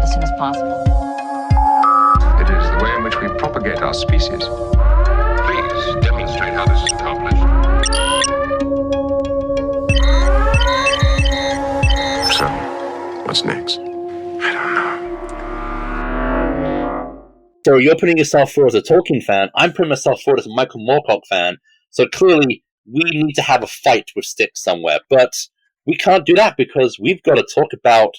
demonstrate as soon as possible. It is the way in which we propagate our species. Please demonstrate how this is accomplished. So, what's next? I don't know. So you're putting yourself forward as a Tolkien fan. I'm putting myself forward as a Michael Moorcock fan. So clearly, we need to have a fight with sticks somewhere. But we can't do that because we've got to talk about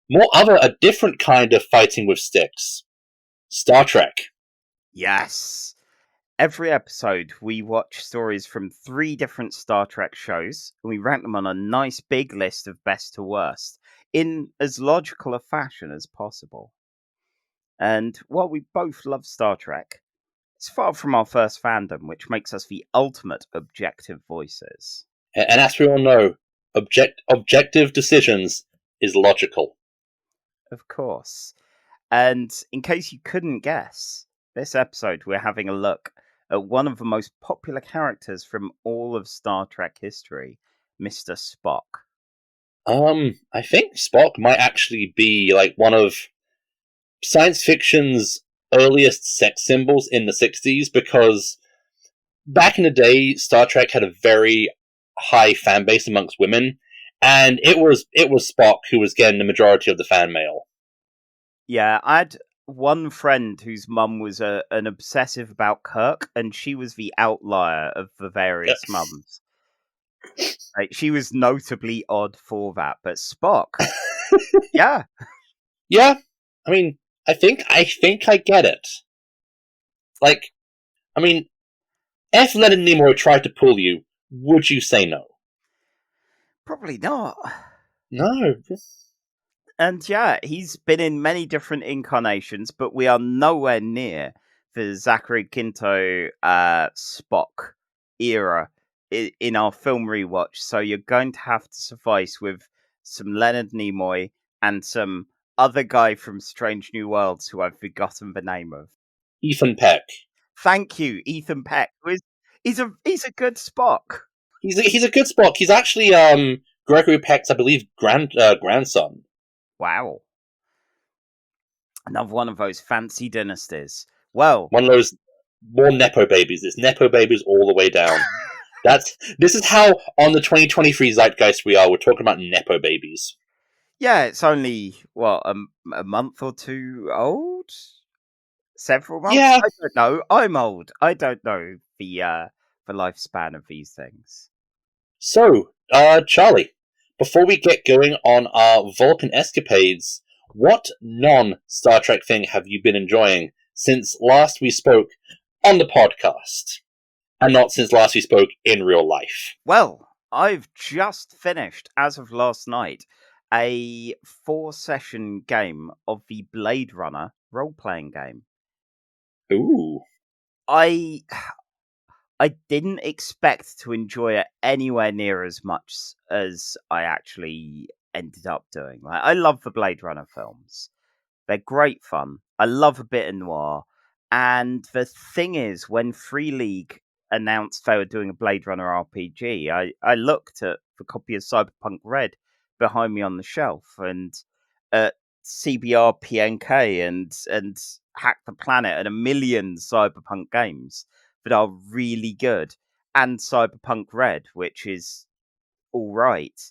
a different kind of fighting with sticks. Star Trek. Yes. Every episode, we watch stories from 3 different Star Trek shows, and we rank them on a nice big list of best to worst, in as logical a fashion as possible. And while we both love Star Trek, it's far from our first fandom, which makes us the ultimate objective voices. And as we all know, objective decisions is logical. Of course. And in case you couldn't guess, this episode we're having a look at one of the most popular characters from all of Star Trek history, Mr. Spock. I think Spock might actually be like one of science fiction's earliest sex symbols in the 60s, because back in the day, Star Trek had a very high fan base amongst women, and it was Spock who was getting the majority of the fan mail. Yeah, I had one friend whose mum was an obsessive about Kirk, and she was the outlier of the various mums. Like, she was notably odd for that, but Spock, yeah. Yeah, I mean, I think I get it. Like, I mean, if Leonard Nimoy tried to pull you, would you say no? Probably not. No. And yeah, he's been in many different incarnations, but we are nowhere near the Zachary Quinto Spock era in our film rewatch. So you're going to have to suffice with some Leonard Nimoy and some other guy from Strange New Worlds who I've forgotten the name of. Ethan Peck. Thank you, Ethan Peck. He's a good Spock. He's a good Spock. He's actually Gregory Peck's, I believe, grandson. Wow. Another one of those fancy dynasties. Well, one of those more Nepo babies. It's Nepo babies all the way down. This is how on the 2023 zeitgeist we are. We're talking about Nepo babies. Yeah, it's only, a month or 2 old? Several months? Yeah. I don't know. I'm old. I don't know the lifespan of these things. So, Charlie, before we get going on our Vulcan escapades, what non-Star Trek thing have you been enjoying since last we spoke on the podcast? And not since last we spoke in real life. Well, I've just finished, as of last night, a 4-session game of the Blade Runner Roleplaying Game. Ooh. I didn't expect to enjoy it anywhere near as much as I actually ended up doing. Like, I love the Blade Runner films. They're great fun. I love a bit of noir. And the thing is, when Free League announced they were doing a Blade Runner RPG, I looked at the copy of Cyberpunk Red behind me on the shelf, and at CBR PNK and Hack the Planet and a million Cyberpunk games that are really good, and Cyberpunk Red, which is all right.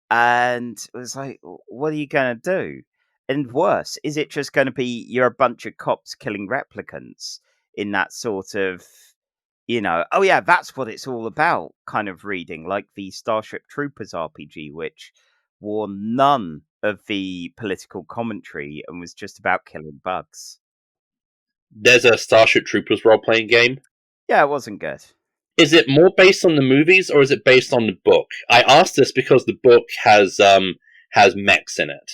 And it was like, what are you going to do? And worse, is it just going to be you're a bunch of cops killing replicants in that sort of, oh yeah, that's what it's all about kind of reading, like the Starship Troopers RPG, which wore none of the political commentary and was just about killing bugs. There's a Starship Troopers role-playing game? Yeah, it wasn't good. Is it more based on the movies, or is it based on the book? I asked this because the book has mechs in it.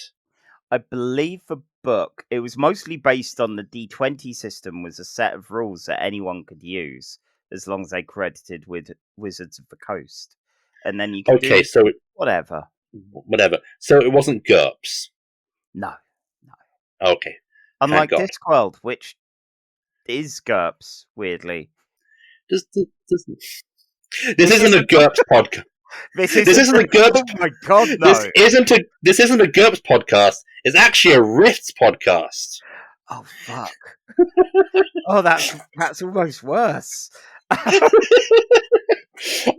I believe the book, it was mostly based on the D20 system, was a set of rules that anyone could use, as long as they credited with Wizards of the Coast. And then you could do whatever. Whatever. So it wasn't GURPS? No. Okay. Unlike Discworld, which is GURPS, weirdly. This isn't a GURPS podcast. This isn't a GURPS. Oh my god, no! This isn't a GURPS podcast. It's actually a Rifts podcast. Oh fuck! Oh, that's almost worse.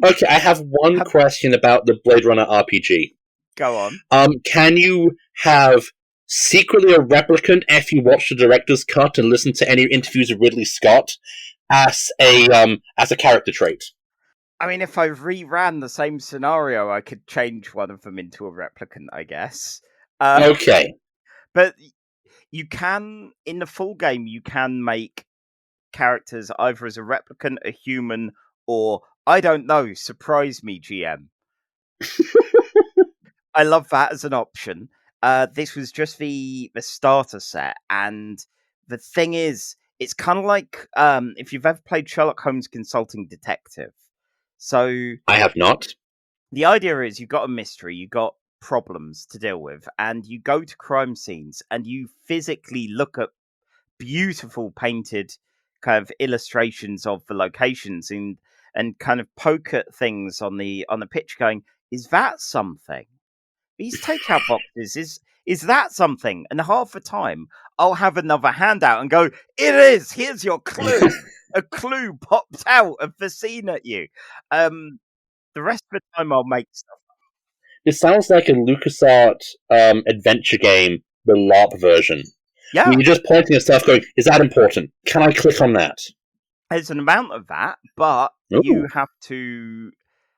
Okay, I have one question about the Blade Runner RPG. Go on. Can you have secretly a replicant if you watch the director's cut and listen to any interviews with Ridley Scott as a character trait? I mean, if I reran the same scenario, I could change one of them into a replicant, I guess. Okay. But you can, in the full game, you can make characters either as a replicant, a human, or, I don't know, surprise me, GM. I love that as an option. This was just the starter set, and the thing is, it's kind of like if you've ever played Sherlock Holmes Consulting Detective. So I have not. The idea is you've got a mystery, you've got problems to deal with, and you go to crime scenes and you physically look at beautiful painted kind of illustrations of the locations and kind of poke at things on the picture going, is that something? These takeout boxes, is that something? And half the time I'll have another handout and go, it is, here's your clue. A clue popped out of the scene at you. The rest of the time I'll make stuff. It sounds like a LucasArts adventure game, the LARP version. Yeah. You're just pointing at stuff going, is that important? Can I click on that? There's an amount of that, but you have to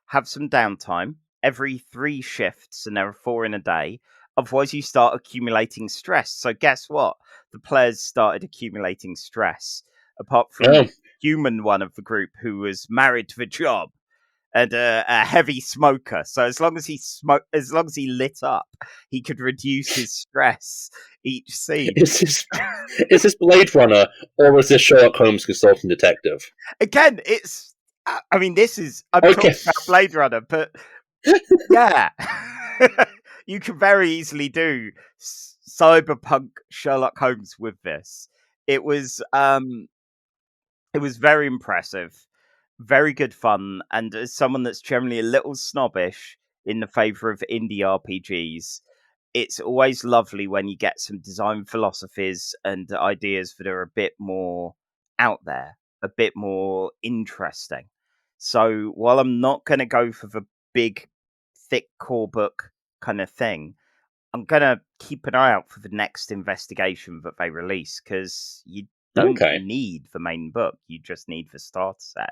have some downtime every 3 shifts, and there are 4 in a day. Otherwise, you start accumulating stress. So guess what? The players started accumulating stress, apart from the human one of the group who was married to the job and a heavy smoker. So as long as he lit up, he could reduce his stress each scene. Is this Blade Runner or is this Sherlock Holmes Consulting Detective? Again, it's. I mean, I'm talking about Blade Runner, but yeah, you can very easily do cyberpunk Sherlock Holmes with this. It was very impressive. Very good fun, and as someone that's generally a little snobbish in the favour of indie RPGs, it's always lovely when you get some design philosophies and ideas that are a bit more out there, a bit more interesting. So while I'm not going to go for the big, thick core book kind of thing, I'm going to keep an eye out for the next investigation that they release, because you don't need the main book, you just need the starter set.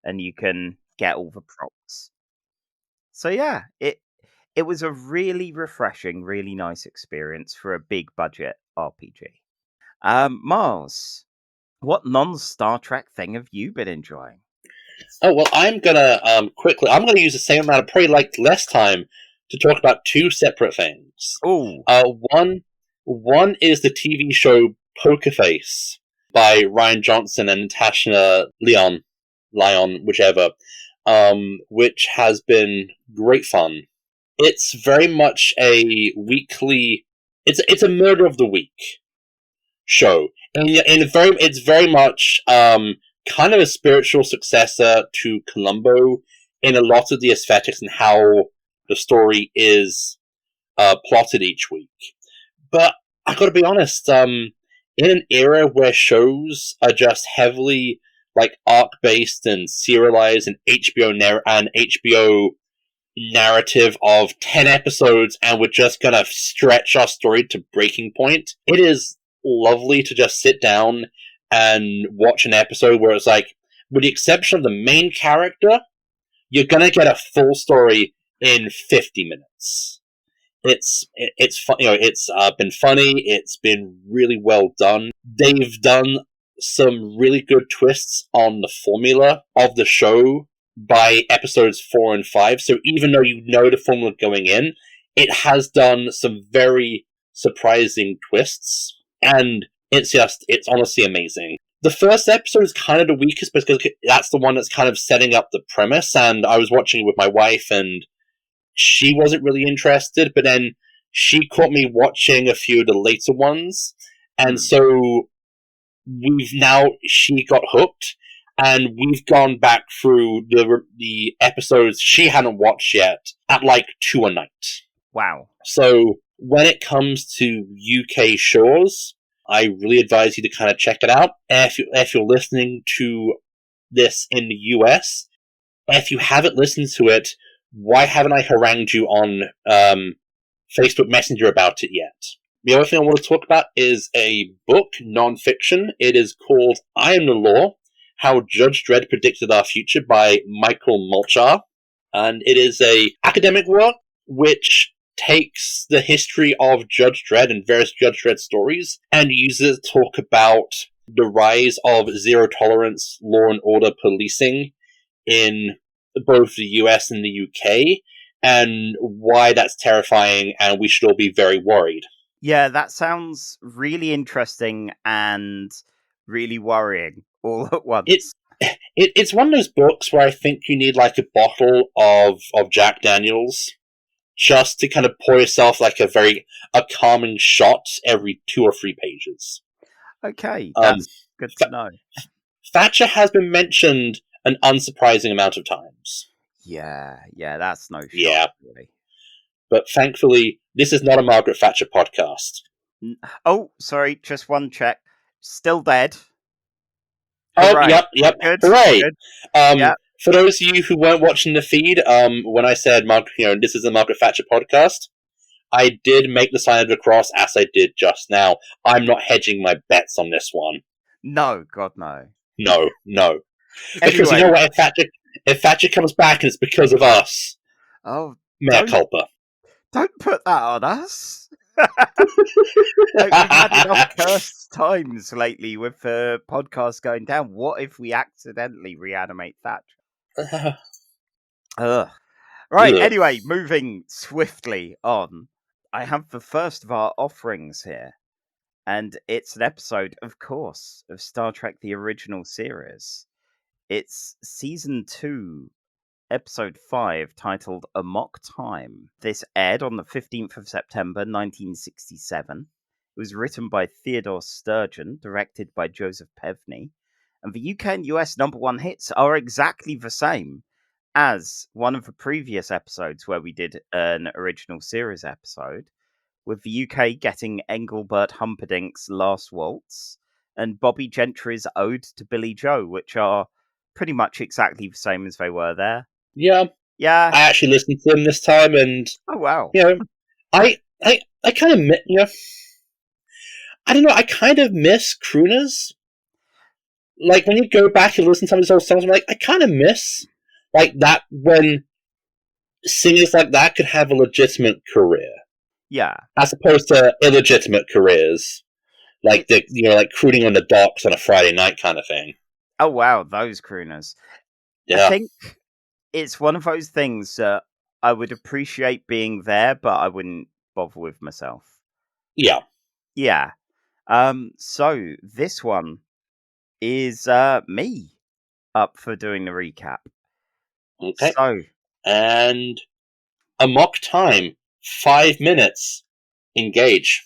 And you can get all the props. So yeah, it was a really refreshing, really nice experience for a big budget RPG. Miles, what non-Star Trek thing have you been enjoying? Oh well, I'm gonna use the same amount of probably like less time to talk about 2 separate things. Oh, one is the TV show Poker Face by Ryan Johnson and Natasha Lyon, whichever, which has been great fun. It's very much a weekly. It's a murder of the week show, and it's very much kind of a spiritual successor to Columbo in a lot of the aesthetics and how the story is plotted each week. But I got to be honest, in an era where shows are just heavily like arc-based and serialized and HBO narrative of 10 episodes, and we're just gonna stretch our story to breaking point. It is lovely to just sit down and watch an episode where it's like, with the exception of the main character, you're gonna get a full story in 50 minutes. It's fun, it's been funny. It's been really well done. They've done some really good twists on the formula of the show by episodes 4 and 5. So even though you know the formula going in, it has done some very surprising twists, and it's honestly amazing. The first episode is kind of the weakest because that's the one that's kind of setting up the premise, and I was watching it with my wife, and she wasn't really interested, but then she caught me watching a few of the later ones, and so she got hooked, and we've gone back through the episodes she hadn't watched yet at like 2 a night. Wow. So when it comes to UK shows, I really advise you to kind of check it out. If you're listening to this in the US, if you haven't listened to it, why haven't I harangued you on Facebook Messenger about it yet? The other thing I want to talk about is a book, non-fiction. It is called I Am the Law, How Judge Dredd Predicted Our Future by Michael Mulchar. And it is a academic work which takes the history of Judge Dredd and various Judge Dredd stories and uses it to talk about the rise of zero-tolerance law and order policing in both the US and the UK, and why that's terrifying and we should all be very worried. Yeah, that sounds really interesting and really worrying all at once. It's one of those books where I think you need like a bottle of Jack Daniels just to kind of pour yourself like a calming shot every 2 or 3 pages. Okay, that's good to know. Thatcher has been mentioned an unsurprising amount of times. Yeah, that's no shock, Yeah. really. But thankfully, this is not a Margaret Thatcher podcast. Oh, sorry, just one check. Still dead. Oh, Hooray. yep. Good, Hooray! good. Yep. For those of you who weren't watching the feed, when I said, this is a Margaret Thatcher podcast, I did make the sign of the cross as I did just now. I'm not hedging my bets on this one. No, God, no. No. Because Anyway. you know what? If Thatcher comes back and it's because of us, Oh, mea culpa. Don't put that on us. We've had enough cursed times lately with the podcast going down. What if we accidentally reanimate Thatcher? Right, Ugh. anyway, moving swiftly on. I have the first of our offerings here. And it's an episode, of course, of Star Trek The Original Series. It's Season 2, Episode 5, titled Amok Time. This aired on the 15th of September, 1967. It was written by Theodore Sturgeon, directed by Joseph Pevney. And the UK and US #1 hits are exactly the same as one of the previous episodes where we did an original series episode, with the UK getting Engelbert Humperdinck's Last Waltz and Bobby Gentry's Ode to Billy Joe, which are pretty much exactly the same as they were there. Yeah. Yeah. I actually listened to them this time, and Oh wow. I kind of I don't know. I kind of miss crooners. Like when you go back and listen to some of these old songs, I'm like, I kind of miss like that when singers like that could have a legitimate career. Yeah. As opposed to illegitimate careers, like like crooning on the docks on a Friday night kind of thing. Oh wow, those crooners. Yeah. I think it's one of those things that I would appreciate being there, but I wouldn't bother with myself. Yeah. Yeah. So this one is me up for doing the recap. Okay. So, and Amok Time, 5 minutes. Engage.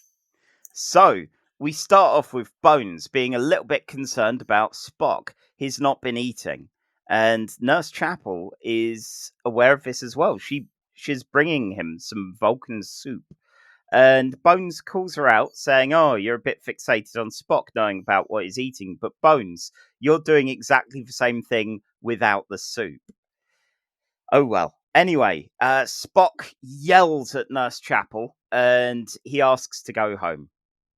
So, we start off with Bones being a little bit concerned about Spock. He's not been eating. And Nurse Chapel is aware of this as well. She's bringing him some Vulcan soup. And Bones calls her out, saying, "Oh, you're a bit fixated on Spock knowing about what he's eating. But Bones, you're doing exactly the same thing without the soup." Oh, well. Anyway, Spock yells at Nurse Chapel, and he asks to go home.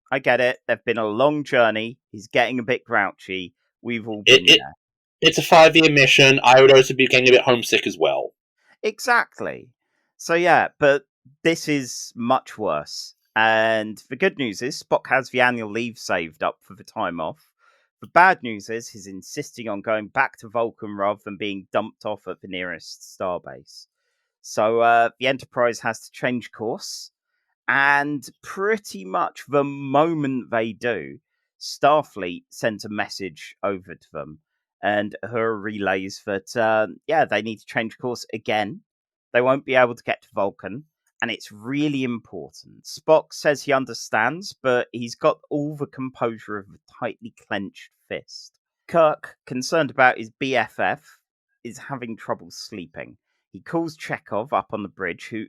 I get it. They've been a long journey. He's getting a bit grouchy. We've all been there. It's a 5-year mission. I would also be getting a bit homesick as well. Exactly. So yeah, but this is much worse. And the good news is Spock has the annual leave saved up for the time off. The bad news is he's insisting on going back to Vulcan rather than being dumped off at the nearest starbase. So the Enterprise has to change course. And pretty much the moment they do, Starfleet sent a message over to them. And her relays that, they need to change course again. They won't be able to get to Vulcan. And it's really important. Spock says he understands, but he's got all the composure of a tightly clenched fist. Kirk, concerned about his BFF, is having trouble sleeping. He calls Chekhov up on the bridge, who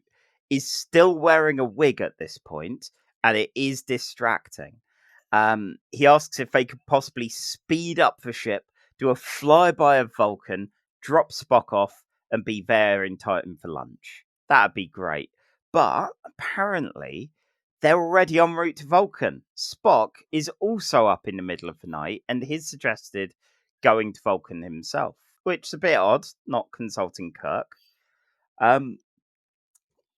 is still wearing a wig at this point, and it is distracting. He asks if they could possibly speed up the ship, do a flyby of Vulcan, drop Spock off, and be there in time for lunch. That'd be great. But apparently, they're already en route to Vulcan. Spock is also up in the middle of the night, and he's suggested going to Vulcan himself, which is a bit odd, not consulting Kirk.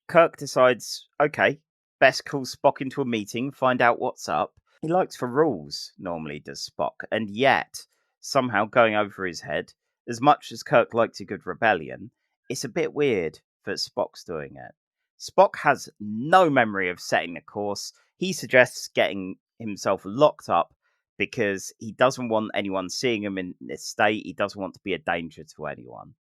Kirk decides, okay, best call Spock into a meeting, find out what's up. He likes the rules, normally does Spock, and yet, somehow going over his head, as much as Kirk likes a good rebellion, it's a bit weird that Spock's doing it. Spock has no memory of setting the course. He suggests getting himself locked up because he doesn't want anyone seeing him in this state. He doesn't want to be a danger to anyone.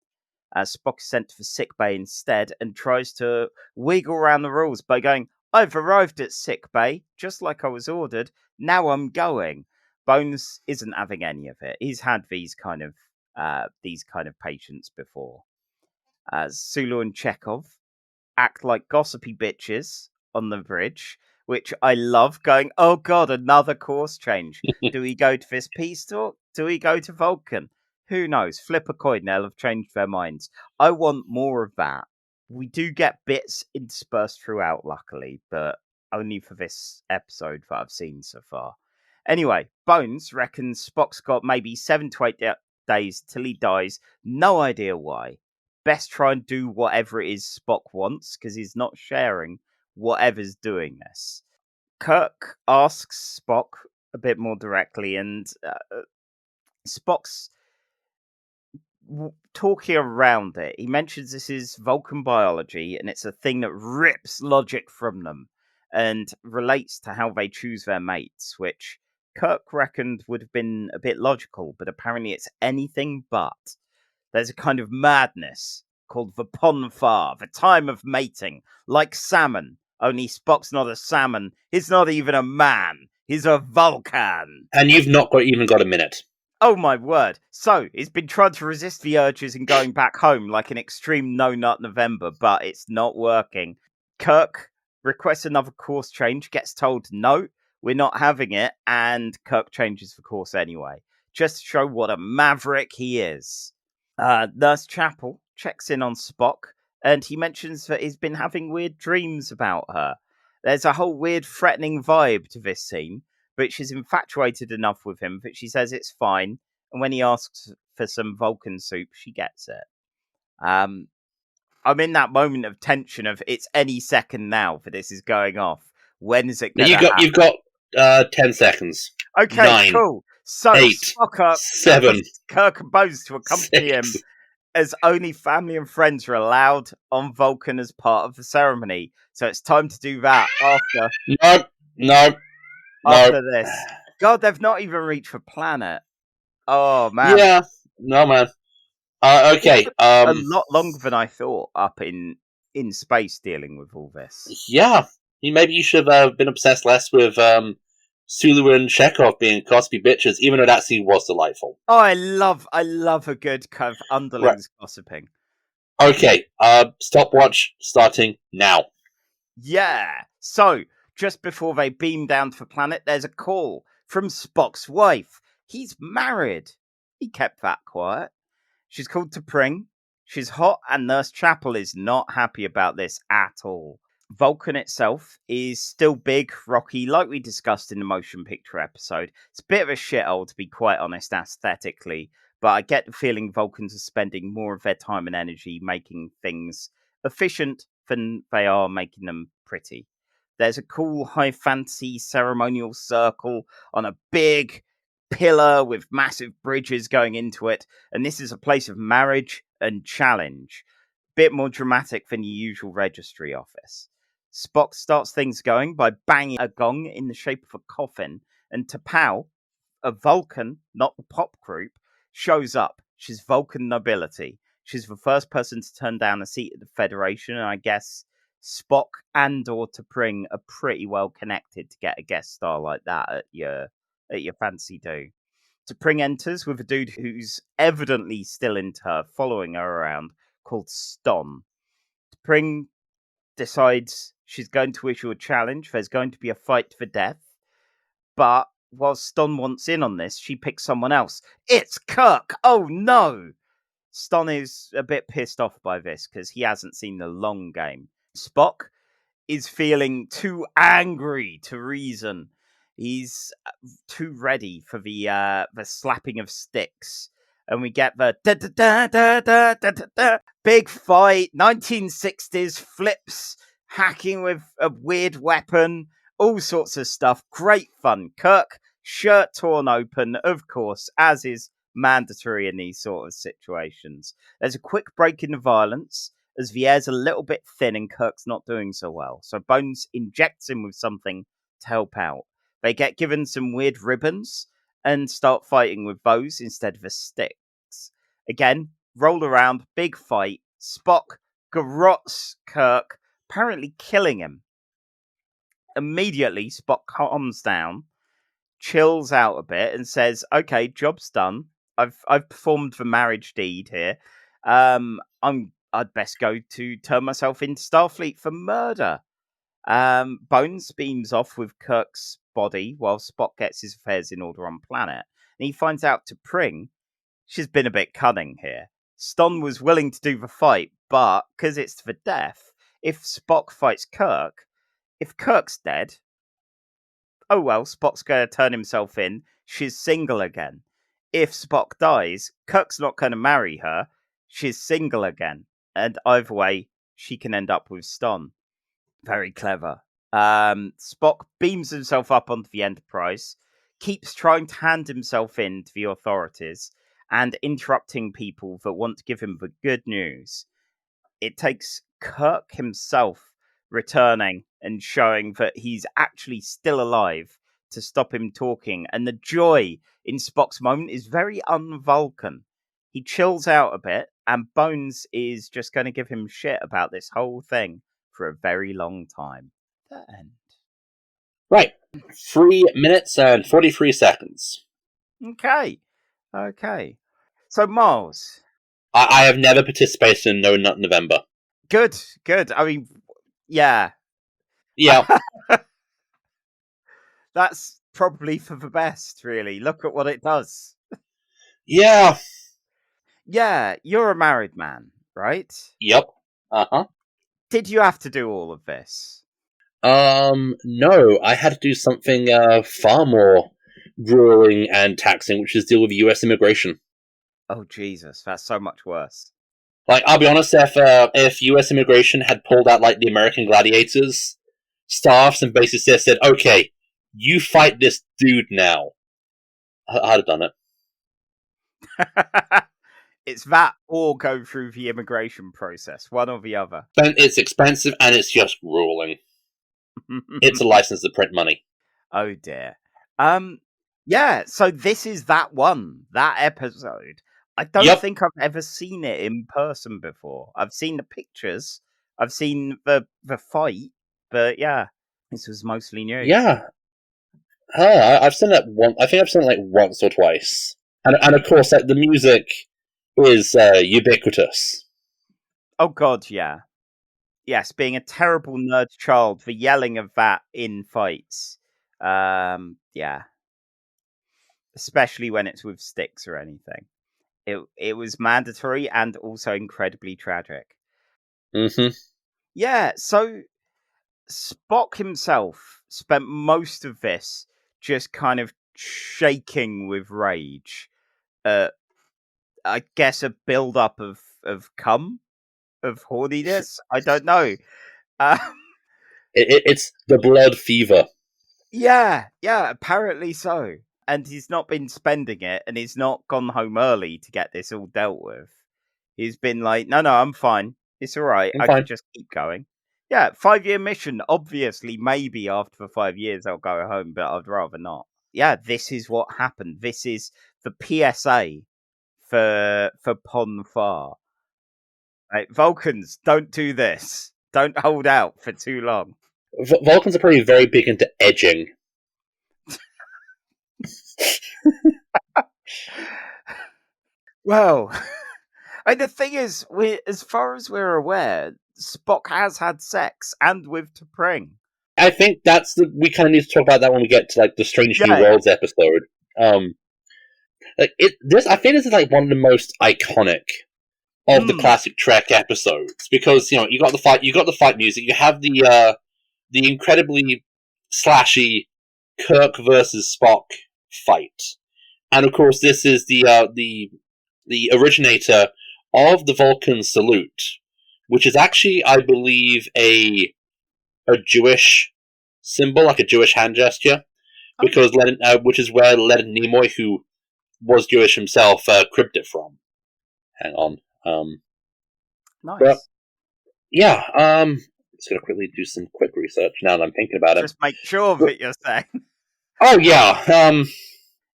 Spock is sent to the sickbay instead and tries to wiggle around the rules by going, I've arrived at sickbay, just like I was ordered. Now I'm going. Bones isn't having any of it. He's had these kind of patients before. Sulu and Chekhov act like gossipy bitches on the bridge, which I love, going, oh god, another course change. Do we go to this peace talk? Do we go to Vulcan? Who knows? Flip a coin, they'll have changed their minds. I want more of that. We do get bits interspersed throughout, luckily, but only for this episode that I've seen so far. Anyway, Bones reckons Spock's got maybe 7 to 8 days till he dies. No idea why. Best try and do whatever it is Spock wants, because he's not sharing whatever's doing this. Kirk asks Spock a bit more directly, and Spock's talking around it. He mentions this is Vulcan biology, and it's a thing that rips logic from them and relates to how they choose their mates, which Kirk reckoned would have been a bit logical, but apparently it's anything but. There's a kind of madness called the Ponfar, the time of mating, like salmon. Only Spock's not a salmon. He's not even a man. He's a Vulcan. And you've not even got a minute. Oh my word. So, he's been trying to resist the urges and going back home like an extreme no-nut November, but it's not working. Kirk requests another course change, gets told, no, we're not having it, and Kirk changes the course anyway, just to show what a maverick he is. Nurse Chapel checks in on Spock, and he mentions that he's been having weird dreams about her. There's a whole weird threatening vibe to this scene, but she's infatuated enough with him that she says it's fine, and when he asks for some Vulcan soup, she gets it. I'm in that moment of tension of it's any second now for this is going off. When is it going to happen? You've got 10 seconds. Okay, 9, cool. So 8, Spock 7, Kirk and Bones to accompany 6. him, as only family and friends are allowed on Vulcan as part of the ceremony. So it's time to do that after. No. After this. God, they've not even reached the planet. Oh, man. Yeah. No, man. Okay. A lot longer than I thought up in space dealing with all this. Yeah. Maybe you should have been obsessed less with Sulu and Chekhov being gossipy bitches, even though that scene was delightful. Oh, I love a good kind of underlings gossiping. Okay. Stopwatch starting now. Yeah. So, just before they beam down to the planet, there's a call from Spock's wife. He's married. He kept that quiet. She's called to Pring. She's hot, and Nurse Chapel is not happy about this at all. Vulcan itself is still big, rocky, like we discussed in the motion picture episode. It's a bit of a shithole, to be quite honest, aesthetically, but I get the feeling Vulcans are spending more of their time and energy making things efficient than they are making them pretty. There's a cool high fantasy ceremonial circle on a big pillar with massive bridges going into it, and this is a place of marriage and challenge. Bit more dramatic than your usual registry office. Spock starts things going by banging a gong in the shape of a coffin, and T'Pau, a Vulcan, not the pop group, shows up. She's Vulcan nobility. She's the first person to turn down a seat at the Federation, and I guess Spock and or T'Pring are pretty well connected to get a guest star like that at your fancy do. T'Pring enters with a dude who's evidently still into her, following her around, called Ston. T'Pring decides she's going to issue a challenge. There's going to be a fight for death. But while Ston wants in on this, she picks someone else. It's Kirk! Oh no! Ston is a bit pissed off by this because he hasn't seen the long game. Spock is feeling too angry to reason. He's too ready for the slapping of sticks. And we get the big fight, 1960s flips, hacking with a weird weapon, all sorts of stuff. Great fun. Kirk, shirt torn open, of course, as is mandatory in these sort of situations. There's a quick break in the violence as the air's a little bit thin and Kirk's not doing so well. So Bones injects him with something to help out. They get given some weird ribbons and start fighting with those instead of the sticks. Again, roll around, big fight. Spock garrots Kirk, apparently killing him. Immediately, Spock calms down, chills out a bit, and says, "Okay, job's done. I've performed the marriage deed here. I'd best go to turn myself into Starfleet for murder." Bones beams off with Kirk's body while Spock gets his affairs in order on planet. And he finds out T'Pring, she's been a bit cunning here. Ston was willing to do the fight, but because it's for death, if Spock fights Kirk, if Kirk's dead, oh well, Spock's going to turn himself in. She's single again. If Spock dies, Kirk's not going to marry her. She's single again. And either way, she can end up with Ston. Very clever. Spock beams himself up onto the Enterprise, keeps trying to hand himself in to the authorities, and interrupting people that want to give him the good news. It takes Kirk himself returning and showing that he's actually still alive to stop him talking, and the joy in Spock's moment is very un-Vulcan. He chills out a bit, and Bones is just going to give him shit about this whole thing for a very long time. The end. Right. 3 minutes and 43 seconds. Okay. So, Miles. I have never participated in No Nut November. Good. I mean, yeah. Yeah. That's probably for the best, really. Look at what it does. Yeah. Yeah, you're a married man, right? Yep. Uh-huh. Did you have to do all of this? No. I had to do something far more grueling and taxing, which is deal with US immigration. Oh, Jesus, that's so much worse. Like, I'll be honest, if US immigration had pulled out, like, the American Gladiators staffs and basically said, okay, you fight this dude now, I'd have done it. It's that or go through the immigration process, one or the other. It's expensive and it's just grueling. It's a license to print money. Oh dear. Yeah, so this is that episode. I don't think I've ever seen it in person before. I've seen the pictures, I've seen the fight, but yeah, this was mostly new. Yeah. I've seen it once. I think I've seen it like once or twice. And of course, like, the music is ubiquitous. Oh god, yeah. Yes, being a terrible nerd child, the yelling of that in fights. Yeah. Especially when it's with sticks or anything. It was mandatory and also incredibly tragic. Mm-hmm. Yeah, so Spock himself spent most of this just kind of shaking with rage. I guess a build-up of cum? Of horniness? I don't know. It's the blood fever. Yeah, apparently so. And he's not been spending it, and he's not gone home early to get this all dealt with. He's been like, no, I'm fine. It's all right. I can just keep going. Yeah, 5-year mission. Obviously, maybe after the 5 years I'll go home, but I'd rather not. Yeah, this is what happened. This is the PSA for Pon Far. Right, Vulcans, don't do this. Don't hold out for too long. Vulcans are probably very big into edging. Well, and the thing is, as far as we're aware, Spock has had sex and with T'Pring. I think we kind of need to talk about that when we get to like the Strange New Yeah. Worlds episode. I think this is like one of the most iconic of the classic Trek episodes because you got the fight music, you have the incredibly slashy Kirk versus Spock fight, and of course this is the originator of the Vulcan salute, which is actually, I believe, a Jewish symbol, like a Jewish hand gesture, because which is where Leonard Nimoy, who was Jewish himself, cribbed it from. Hang on. Nice. But, yeah, just gonna quickly do some quick research now that I'm thinking about it. Just make sure that you're saying. Oh, yeah,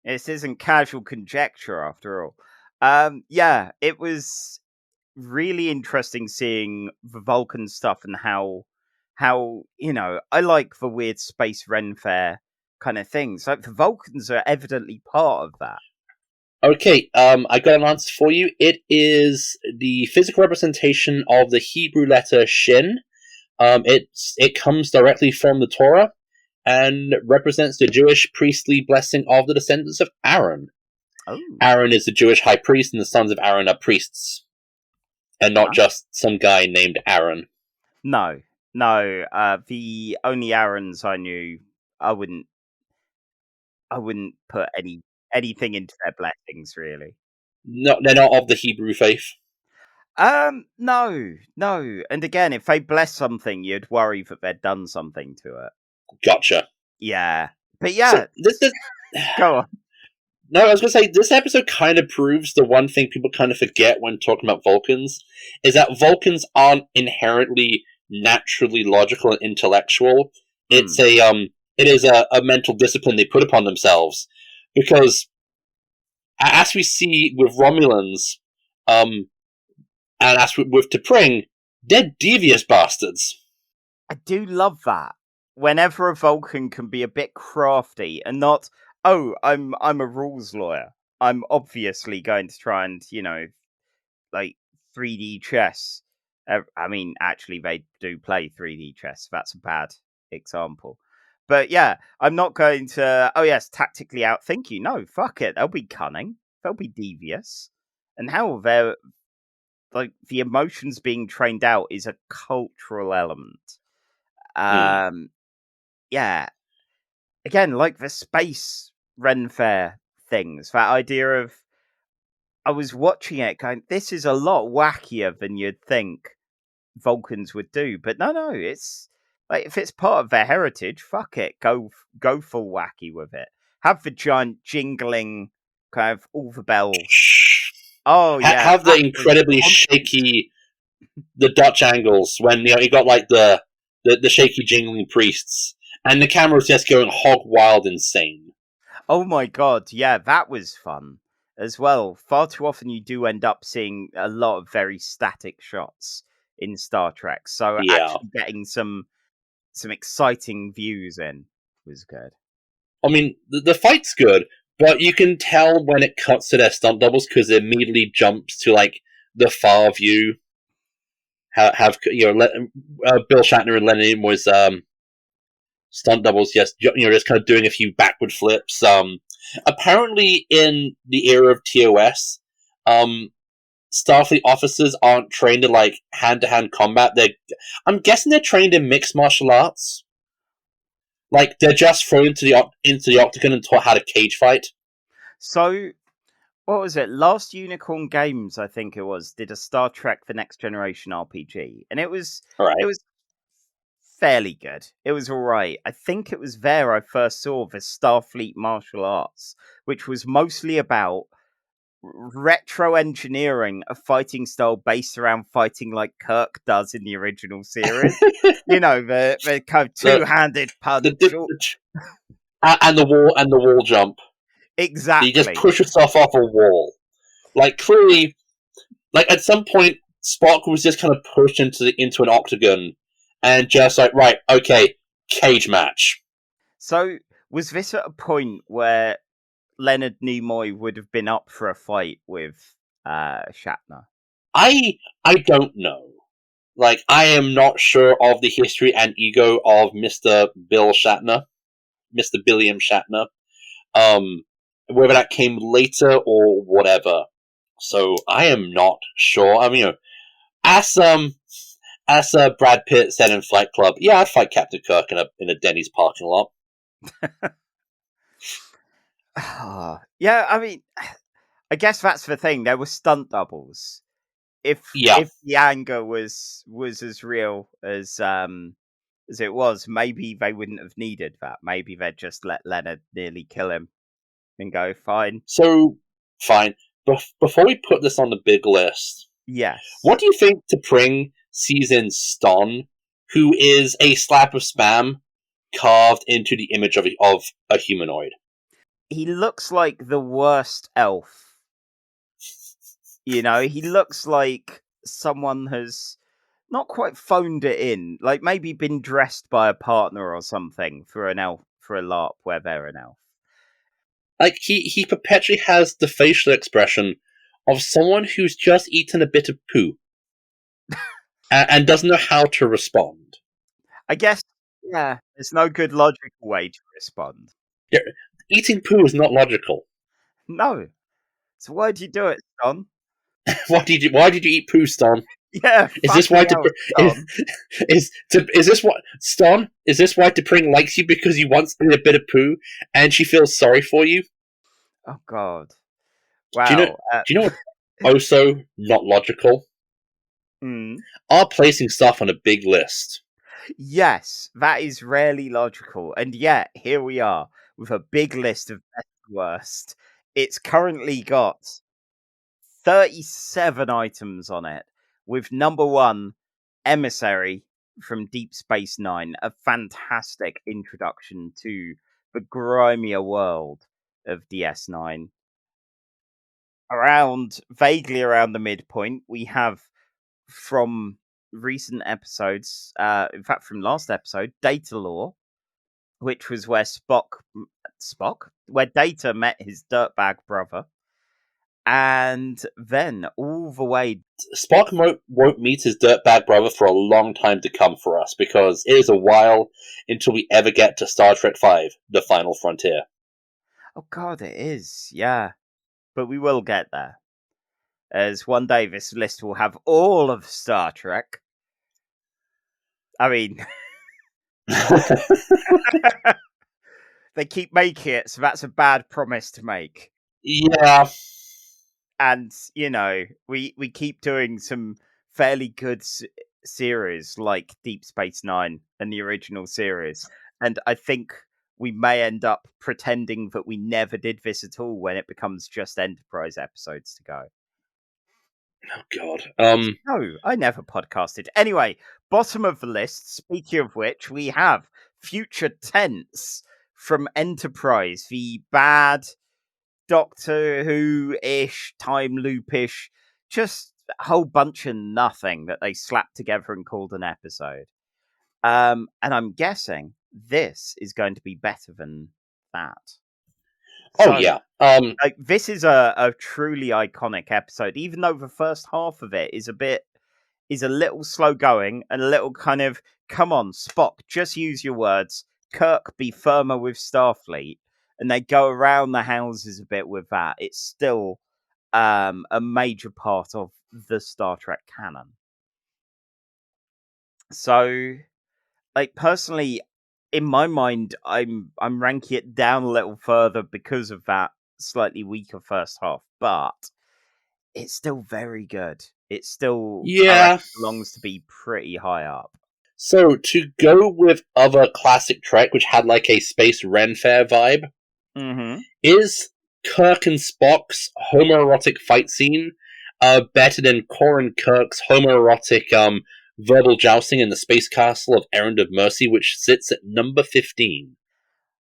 This isn't casual conjecture, after all. Yeah, it was really interesting seeing the Vulcan stuff and how I like the weird space Ren Fair kind of things. Like the Vulcans are evidently part of that. Okay, I got an answer for you. It is the physical representation of the Hebrew letter Shin. It comes directly from the Torah and represents the Jewish priestly blessing of the descendants of Aaron. Oh. Aaron is the Jewish high priest, and the sons of Aaron are priests, and not just some guy named Aaron. No. The only Aarons I knew, I wouldn't put anything into their blessings, really. No, they're not of the Hebrew faith. No. And again, if they bless something, you'd worry that they'd done something to it. Gotcha. Yeah. But yeah. So this is... Go on. No, I was going to say, this episode kind of proves the one thing people kind of forget when talking about Vulcans, is that Vulcans aren't inherently naturally logical and intellectual. It's it is a mental discipline they put upon themselves. Because, as we see with Romulans, and as with T'Pring, they're devious bastards. I do love that. Whenever a Vulcan can be a bit crafty and not, oh, I'm a rules lawyer. I'm obviously going to try and, like 3D chess. I mean, actually, they do play 3D chess. That's a bad example. But yeah, I'm not going to, tactically outthink you. No, fuck it. They'll be cunning. They'll be devious. And how they're, like, the emotions being trained out is a cultural element. Yeah. Again, like the space Ren Fair things, that idea of, I was watching it going, this is a lot wackier than you'd think Vulcans would do. But no, it's like, if it's part of their heritage, fuck it, go full wacky with it. Have the giant jingling kind of all the bells. Oh yeah, have the incredibly shaky, the Dutch angles when you got like the shaky jingling priests, and the camera's just going hog wild insane. Oh my god, yeah, that was fun as well. Far too often you do end up seeing a lot of very static shots in Star Trek, so actually getting some exciting views in was good. I mean, the fight's good, but you can tell when it cuts to their stunt doubles because it immediately jumps to like the far view. Have Bill Shatner and Leonard Nimoy's stunt doubles just kind of doing a few backward flips. Apparently, in the era of TOS, Starfleet officers aren't trained in like hand-to-hand combat. I'm guessing they're trained in mixed martial arts. Like they're just thrown into the octagon and taught how to cage fight. So, what was it? Last Unicorn Games, I think it was, did a Star Trek: The Next Generation RPG, and it was fairly good. It was all right. I think it was there I first saw the Starfleet martial arts, which was mostly about retro engineering a fighting style based around fighting like Kirk does in the original series. The kind of two-handed punch. And the wall jump. Exactly. You just push yourself off a wall. Like clearly, like at some point, Spock was just kind of pushed into an octagon, and just like, right, okay, cage match. So was this at a point where Leonard Nimoy would have been up for a fight with Shatner? I don't know. Like, I am not sure of the history and ego of Mr. Billiam Shatner. Whether that came later or whatever. So I am not sure. I mean, as Brad Pitt said in Fight Club, yeah, I'd fight Captain Kirk in a Denny's parking lot. Yeah, I mean, I guess that's the thing. There were stunt doubles. If the anger was as real as it was, maybe they wouldn't have needed that. Maybe they'd just let Leonard nearly kill him and go, fine. So, fine. Before we put this on the big list, yes, what do you think T'Pring sees in Ston, who is a slab of spam carved into the image of a humanoid? He looks like the worst elf. You know, he looks like someone has not quite phoned it in, like maybe been dressed by a partner or something for an elf, for a LARP where they're an elf. Like, he perpetually has the facial expression of someone who's just eaten a bit of poo and doesn't know how to respond. I guess, yeah, there's no good logical way to respond. Yeah, eating poo is not logical. No. So why do you do it, Ston? Why did you eat poo, Ston? Yeah, is this why Ston? Is this why T'Pring likes you because you once ate a bit of poo and she feels sorry for you? Oh God! Wow. Do you know what? Also, not logical. Are placing stuff on a big list. Yes, that is rarely logical, and yet here we are with a big list of best and worst. It's currently got 37 items on it, with number 1, Emissary from Deep Space Nine, a fantastic introduction to the grimier world of DS9. Vaguely around the midpoint, we have from recent episodes, in fact from last episode, Data Lore, which was where where Data met his dirtbag brother. And then all the way, Spock won't meet his dirtbag brother for a long time to come for us, because it is a while until we ever get to Star Trek V, The Final Frontier. Oh God, it is, yeah. But we will get there. As one day this list will have all of Star Trek. I mean, they keep making it, so that's a bad promise to make. Yeah. And, you know, we keep doing some fairly good series like Deep Space Nine and the original series. And I think we may end up pretending that we never did this at all when it becomes just Enterprise episodes to go. Oh, God. No, I never podcasted. Anyway, bottom of the list, speaking of which, we have Future Tense from Enterprise, the bad Doctor Who-ish, time loop-ish, just a whole bunch of nothing that they slapped together and called an episode. And I'm guessing this is going to be better than that. Oh, yeah. Like, this is a truly iconic episode, even though the first half of it is a little slow going and a little kind of, come on, Spock, just use your words. Kirk, be firmer with Starfleet. And they go around the houses a bit with that. It's still a major part of the Star Trek canon. So, like, personally, in my mind, I'm ranking it down a little further because of that slightly weaker first half, but it's still very good. It still belongs to be pretty high up. So, to go with other classic Trek, which had like a space Ren Fair vibe, is Kirk and Spock's homoerotic fight scene better than Corin Kirk's homoerotic verbal jousting in the space castle of Errand of Mercy, which sits at number 15?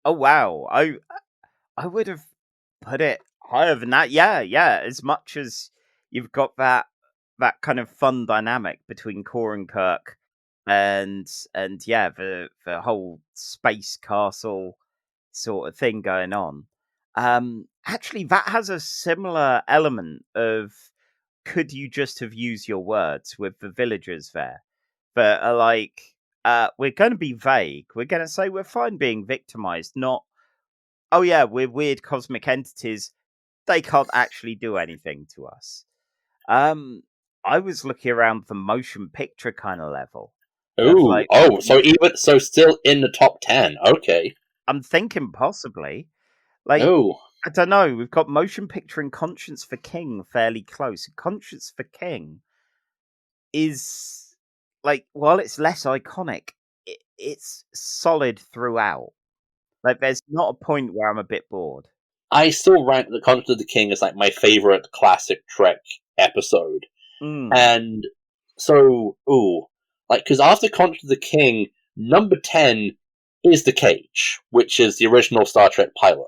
Oh wow, I would have put it higher than that. Yeah. As much as you've got that kind of fun dynamic between Corin Kirk and yeah, the whole space castle sort of thing going on. Actually, that has a similar element of could you just have used your words with the villagers there that are like, we're going to be vague. We're going to say we're fine being victimized, not, oh yeah, we're weird cosmic entities. They can't actually do anything to us. I was looking around the motion picture kind of level. Ooh, so still in the top 10. Okay. I'm thinking possibly. Like, Oh. I don't know. We've got motion picture and Conscience for King fairly close. Conscience for King is, like, while it's less iconic, it's solid throughout. Like, there's not a point where I'm a bit bored. I still rank The Conscience of the King as like my favorite classic Trek episode. And so, because after Conscience of the King, number 10 is The Cage, which is the original Star Trek pilot.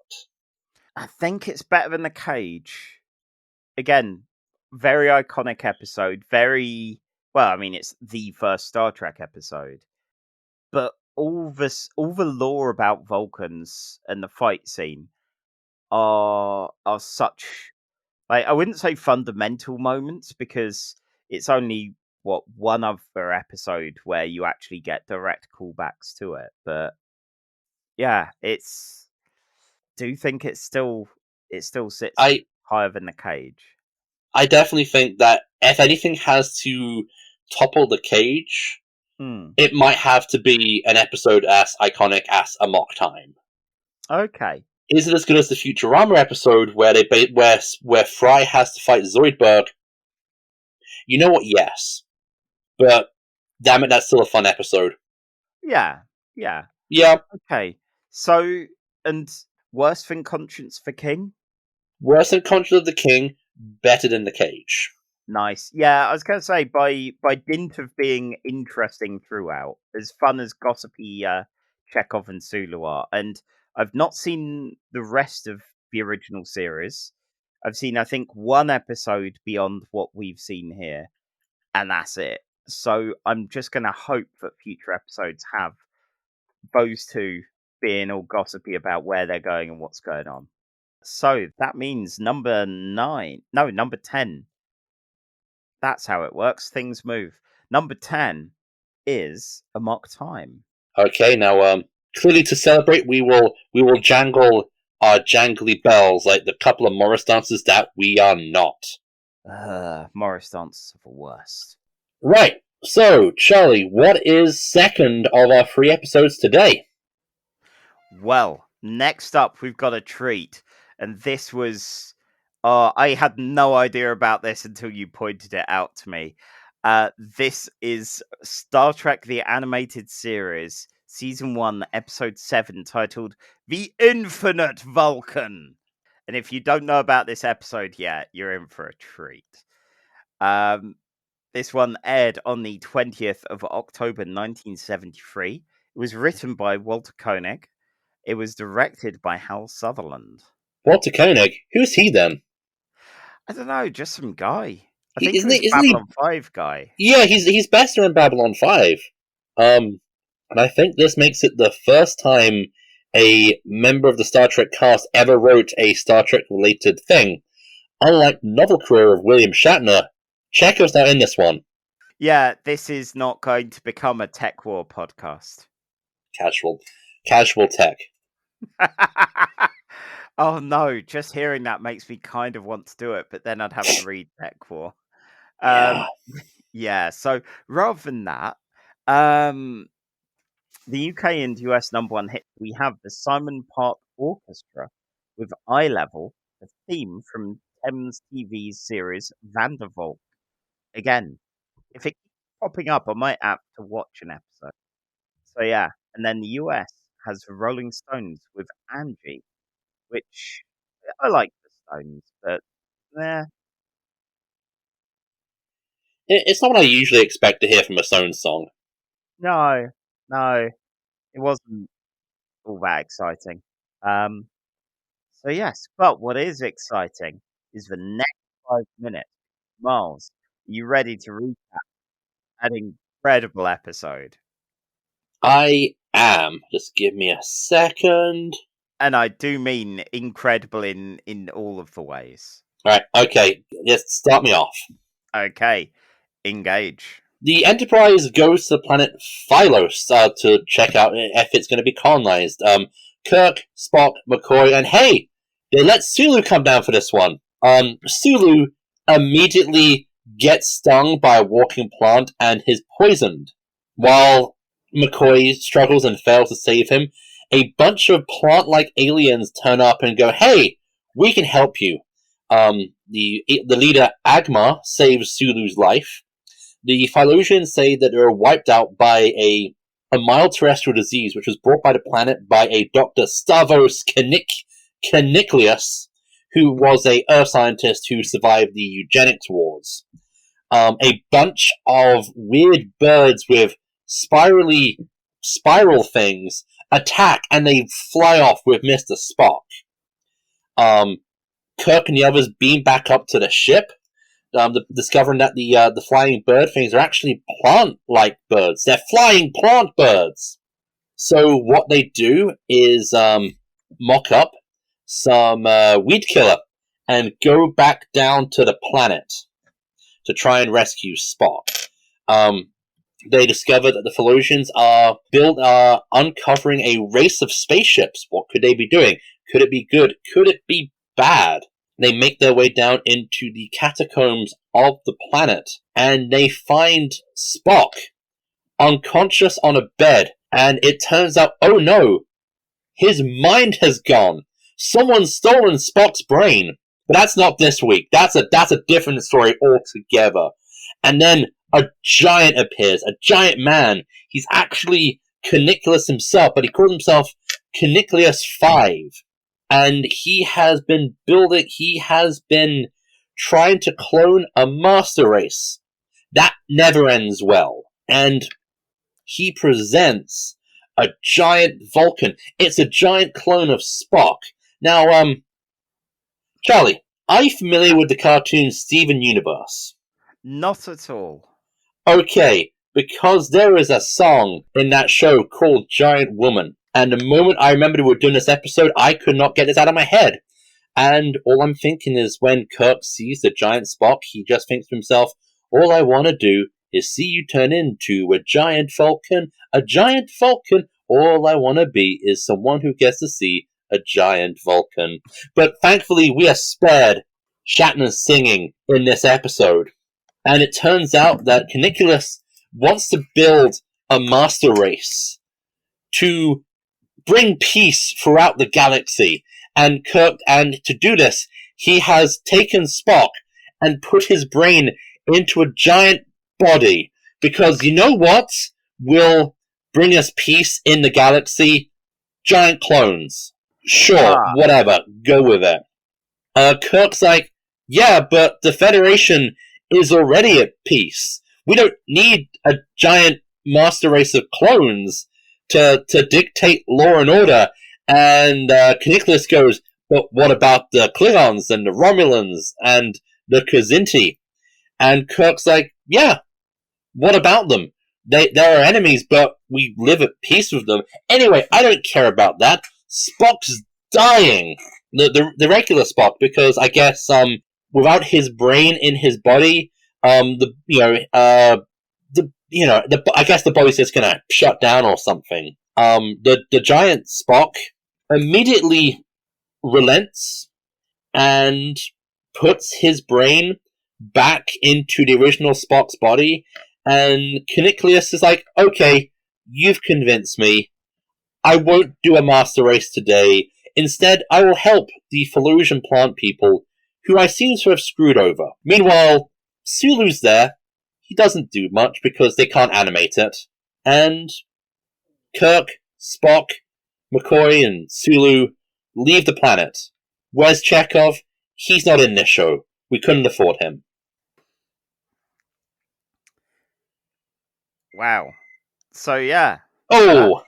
I think it's better than The Cage. Again, very iconic episode. It's the first Star Trek episode. But all the lore about Vulcans and the fight scene are such, like, I wouldn't say fundamental moments, because it's only one other episode where you actually get direct callbacks to it. But yeah, do think it still sits higher than The Cage. I definitely think that if anything has to topple The Cage, it might have to be an episode as iconic as Amok Time. Okay. Is it as good as the Futurama episode where where Fry has to fight Zoidberg? You know what? Yes, but damn it, that's still a fun episode. Yeah. Okay. So, and worse than Conscience for King? Worse than Conscience of the King, better than The Cage. Nice. Yeah, I was going to say, by dint of being interesting throughout, as fun as gossipy Chekhov and Sulu are, and I've not seen the rest of the original series. I've seen, I think, one episode beyond what we've seen here, and that's it. So I'm just going to hope that future episodes have those two being all gossipy about where they're going and what's going on. So that means number 10. That's how it works. Things move. Number 10 is Amok Time. Okay, now clearly to celebrate, we will jangle our jangly bells like the couple of Morris dancers that we are not. Morris dancers are the worst. Right. So, Charlie, what is second of our 3 episodes today? Well, next up we've got a treat, and this was I had no idea about this until you pointed it out to me. This is Star Trek The Animated Series, Season 1, Episode 7, titled The Infinite Vulcan. And if you don't know about this episode yet, you're in for a treat. This one aired on the 20th of October 1973. It was written by Walter Koenig. It was directed by Hal Sutherland. Walter Koenig? Who's he then? I don't know, just some guy. I think he's Babylon 5 guy. Yeah, he's better in Babylon 5. And I think this makes it the first time a member of the Star Trek cast ever wrote a Star Trek-related thing. Unlike novel career of Billiam Shatner, Chekhov's not in this one. Yeah, this is not going to become a TekWar podcast. Casual tech. Oh no, just hearing that makes me kind of want to do it, but then I'd have to read TekWar. Yeah, so rather than that, the UK and US number 1 hit, we have the Simon Park Orchestra with Eye Level, the theme from Thames TV's series Vandervolk. Again, if it keeps popping up, I might have to watch an episode. So yeah, and then the US has the Rolling Stones with Angie, which I like the Stones, but It's not what I usually expect to hear from a Stones song. No, it wasn't all that exciting. So yes, but what is exciting is the next 5 minutes. Miles, are you ready to recap an incredible episode? I am. Just give me a second. And I do mean incredible in all of the ways. Alright, okay, just start me off. Okay, engage. The Enterprise goes to the planet Phylos to check out if it's going to be colonized. Kirk, Spock, McCoy, and hey, they let Sulu come down for this one. Sulu immediately gets stung by a walking plant and is poisoned. While McCoy struggles and fails to save him, a bunch of plant-like aliens turn up and go, hey, we can help you. The leader, Agma, saves Sulu's life. The Phylosians say that they were wiped out by a mild terrestrial disease, which was brought by the planet by a Dr. Stavros Caniclius, who was a Earth scientist who survived the eugenics wars. A bunch of weird birds with spiral things attack, and they fly off with Mr. Spock. Kirk and the others beam back up to the ship, discovering that the flying bird things are actually plant-like birds. They're flying plant birds! So what they do is mock up some weed killer and go back down to the planet to try and rescue Spock. They discover that the Phylosians are uncovering a race of spaceships. What could they be doing? Could it be good? Could it be bad? They make their way down into the catacombs of the planet, and they find Spock unconscious on a bed, and it turns out, oh no, his mind has gone. Someone's stolen Spock's brain. But that's not this week. That's a different story altogether. And then a giant appears, a giant man. He's actually Caniclius himself, but he calls himself Caniclius 5. And he has been trying to clone a master race. That never ends well. And he presents a giant Vulcan. It's a giant clone of Spock. Now, Charlie, are you familiar with the cartoon Steven Universe? Not at all. Okay, because there is a song in that show called Giant Woman. And the moment I remembered we were doing this episode, I could not get this out of my head. And all I'm thinking is when Kirk sees the giant Spock, he just thinks to himself, all I want to do is see you turn into a giant Vulcan. A giant Vulcan. All I want to be is someone who gets to see a giant Vulcan. But thankfully, we are spared Shatner's singing in this episode. And it turns out that Caniclius wants to build a master race to bring peace throughout the galaxy. And to do this, he has taken Spock and put his brain into a giant body. Because you know what will bring us peace in the galaxy? Giant clones. Sure, whatever, go with it. Kirk's like, yeah, but the Federation is already at peace. We don't need a giant master race of clones to dictate law and order. And Caniclius goes, but what about the Klingons and the Romulans and the Kzinti? And Kirk's like, yeah, what about them? They're our enemies, but we live at peace with them. Anyway, I don't care about that. Spock's dying. The regular Spock, because I guess without his brain in his body, I guess the body's just gonna shut down or something. The giant Spock immediately relents and puts his brain back into the original Spock's body, and Caniclius is like, okay, you've convinced me. I won't do a master race today. Instead, I will help the Phylosian plant people, who I seem to have screwed over. Meanwhile, Sulu's there. He doesn't do much because they can't animate it. And Kirk, Spock, McCoy, and Sulu leave the planet. Where's Chekhov? He's not in this show. We couldn't afford him. Wow. So, yeah. Oh!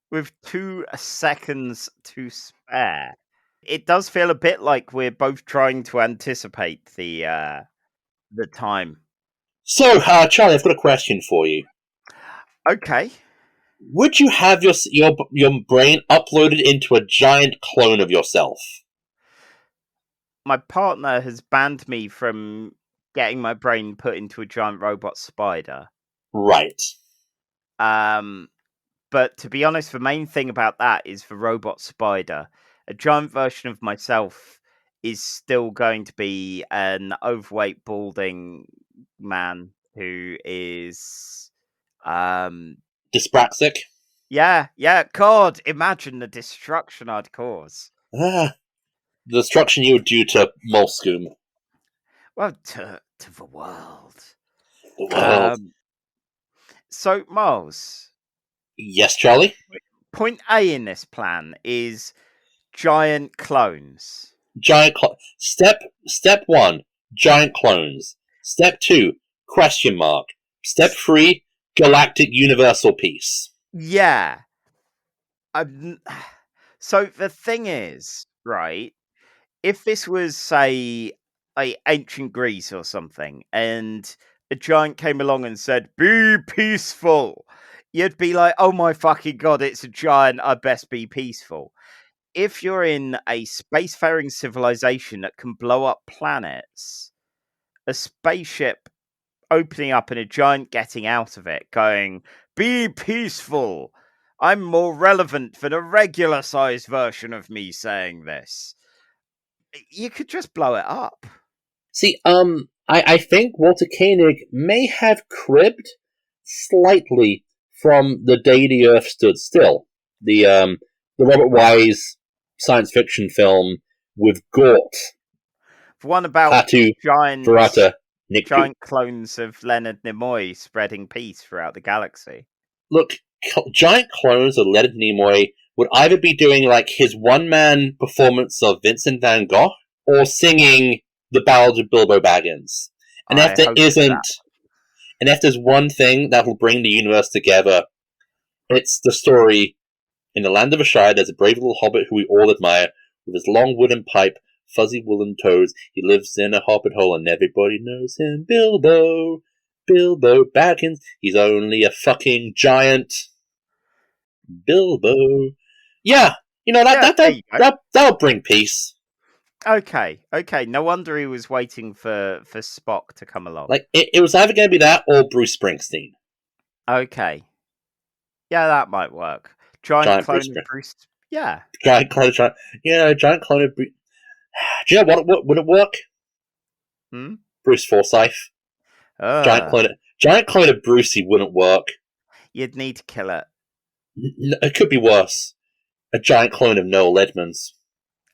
With 2 seconds to spare. It does feel a bit like we're both trying to anticipate the time. So, Charlie, I've got a question for you. Okay. Would you have your brain uploaded into a giant clone of yourself? My partner has banned me from getting my brain put into a giant robot spider. Right. But to be honest, the main thing about that is the robot spider. A giant version of myself is still going to be an overweight, balding man who is, Dyspraxic. yeah. God, imagine the destruction I'd cause. The destruction you would do to Molscoom. Well, to the world. The world. So, Miles. Yes, Charlie? Point A in this plan is giant clones. Step 1, giant clones. Step 2, question mark. Step 3, galactic universal peace. Yeah. So the thing is, right, if this was, say, ancient Greece or something, and a giant came along and said, "Be peaceful," you'd be like, "Oh my fucking god, it's a giant, I best be peaceful." If you're in a spacefaring civilization that can blow up planets, a spaceship opening up and a giant getting out of it, going, "Be peaceful. I'm more relevant than a regular sized version of me saying this." You could just blow it up. See, I think Walter Koenig may have cribbed slightly from The Day the Earth Stood Still, the Robert Wise science fiction film with Gort. The one about Klaatu, giant Barada, Nikku. giant clones of Leonard Nimoy spreading peace throughout the galaxy. Look, giant clones of Leonard Nimoy would either be doing like his one-man performance of Vincent van Gogh or singing the Ballad of Bilbo Baggins. And if there isn't, and if there's one thing that will bring the universe together, it's the story: in the land of Ashire, there's a brave little hobbit who we all admire, with his long wooden pipe, fuzzy woolen toes. He lives in a hobbit hole and everybody knows him. Bilbo Baggins. He's only a fucking giant. Bilbo. Yeah, that'll bring peace. Okay. No wonder he was waiting for Spock to come along. Like, it was either going to be that or Bruce Springsteen. Okay. Yeah, that might work. Giant clone of Bruce. Yeah. Giant clone of Bruce. Do you know what would it work? Bruce Forsyth. Giant clone of Brucey wouldn't work. You'd need to kill it. It could be worse. A giant clone of Noel Edmonds.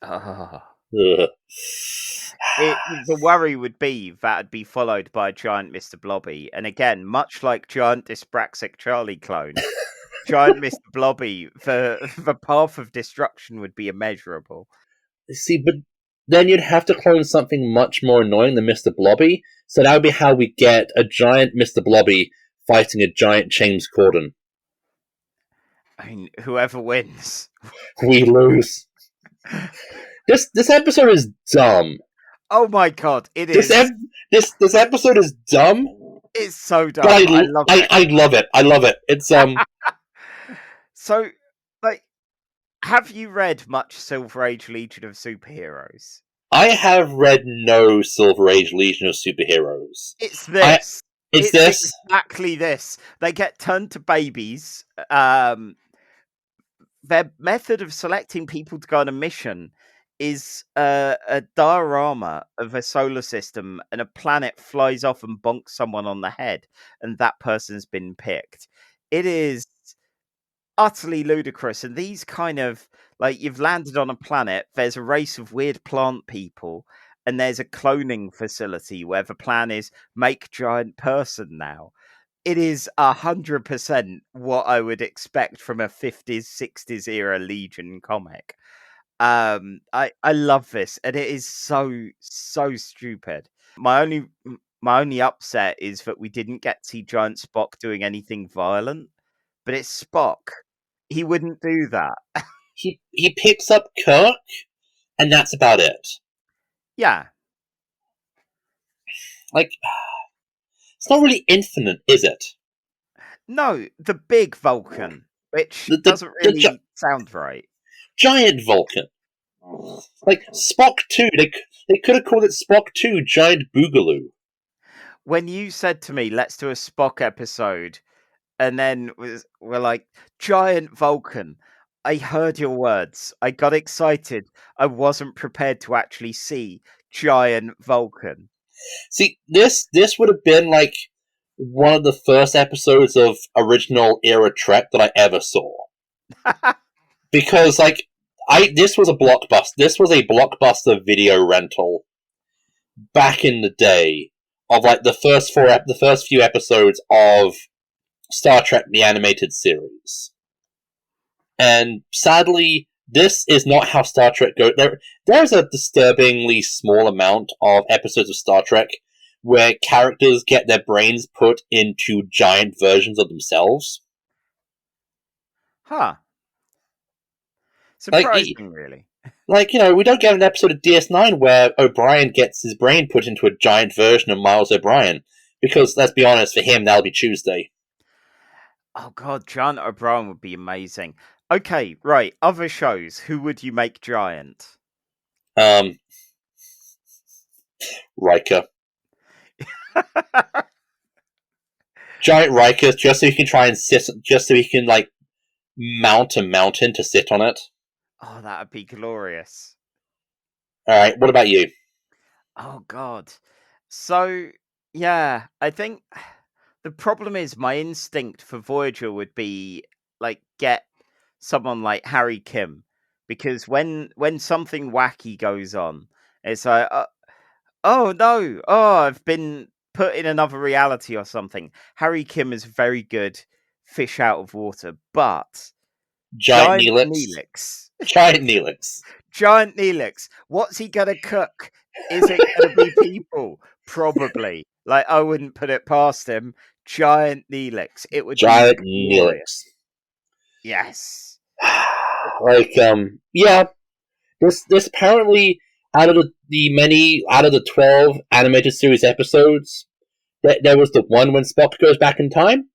The worry would be that it'd be followed by a giant Mr. Blobby, and again, much like giant dyspraxic Charlie clone, giant Mr. Blobby, the path of destruction would be immeasurable. See, but then you'd have to clone something much more annoying than Mr. Blobby, so that would be how we get a giant Mr. Blobby fighting a giant James Corden. I mean, whoever wins, we lose. This episode is dumb. Oh my god, it is. This episode is dumb. It's so dumb. I love it. I love it. It's So, like, have you read much Silver Age Legion of Superheroes? I have read no Silver Age Legion of Superheroes. It's this. It's this. Exactly this. They get turned to babies. Their method of selecting people to go on a mission is a diorama of a solar system, and a planet flies off and bonks someone on the head, and that person's been picked. It is utterly ludicrous, and these kind of, like, you've landed on a planet, there's a race of weird plant people, and there's a cloning facility where the plan is make giant person now. It is 100% what I would expect from a 50s, 60s era Legion comic. I love this, and it is so stupid. My only upset is that we didn't get to see Giant Spock doing anything violent, but it's Spock. He wouldn't do that. He picks up Kirk, and that's about it. Yeah. Like, it's not really infinite, is it? No, the big Vulcan, which doesn't really sound right. Giant Vulcan. Like, Spock 2, they could have called it Spock 2 Giant Boogaloo. when you said to me, "Let's do a Spock episode," and then we're like, "Giant Vulcan," I heard your words. I got excited. I wasn't prepared to actually see Giant Vulcan. See, this would have been like one of the first episodes of original era Trek that I ever saw. Because like this was a blockbuster. This was a blockbuster video rental back in the day of like the first few episodes of Star Trek the Animated Series. And sadly, this is not how Star Trek goes. There's a disturbingly small amount of episodes of Star Trek where characters get their brains put into giant versions of themselves. Huh. Surprising, really. Like, we don't get an episode of DS9 where O'Brien gets his brain put into a giant version of Miles O'Brien. Because, let's be honest, for him, that'll be Tuesday. Oh god, Giant O'Brien would be amazing. Okay, right, other shows. Who would you make Giant? Riker. Giant Riker, just so he can try and just so he can, like, mount a mountain to sit on it. Oh, that would be glorious. Alright, what about you? Oh god. So, yeah, I think the problem is my instinct for Voyager would be, like, get someone like Harry Kim. Because when something wacky goes on, it's like, oh no, I've been put in another reality or something. Harry Kim is very good fish out of water, but Giant Neelix. Giant Neelix. Giant Neelix. What's he gonna cook? Is it gonna be people? Probably. Like, I wouldn't put it past him. Giant Neelix. It would Giant be Neelix. Yes. Like, yeah. This apparently out of the 12 animated series episodes, there was the one when Spock goes back in time.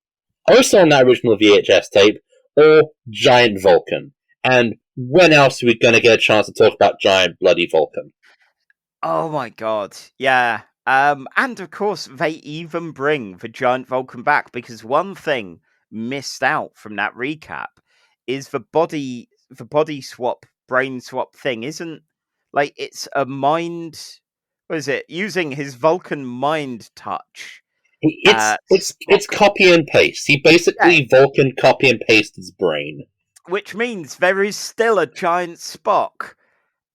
Also on that original VHS tape, or Giant Vulcan. And when else are we going to get a chance to talk about Giant Bloody Vulcan? Oh my god, yeah. And of course, they even bring the Giant Vulcan back, because one thing missed out from that recap is the body swap, brain swap thing isn't, like, it's a mind, what is it, using his Vulcan mind touch. It's copy and paste. He basically Vulcan copy and pasted his brain. Which means there is still a giant Spock,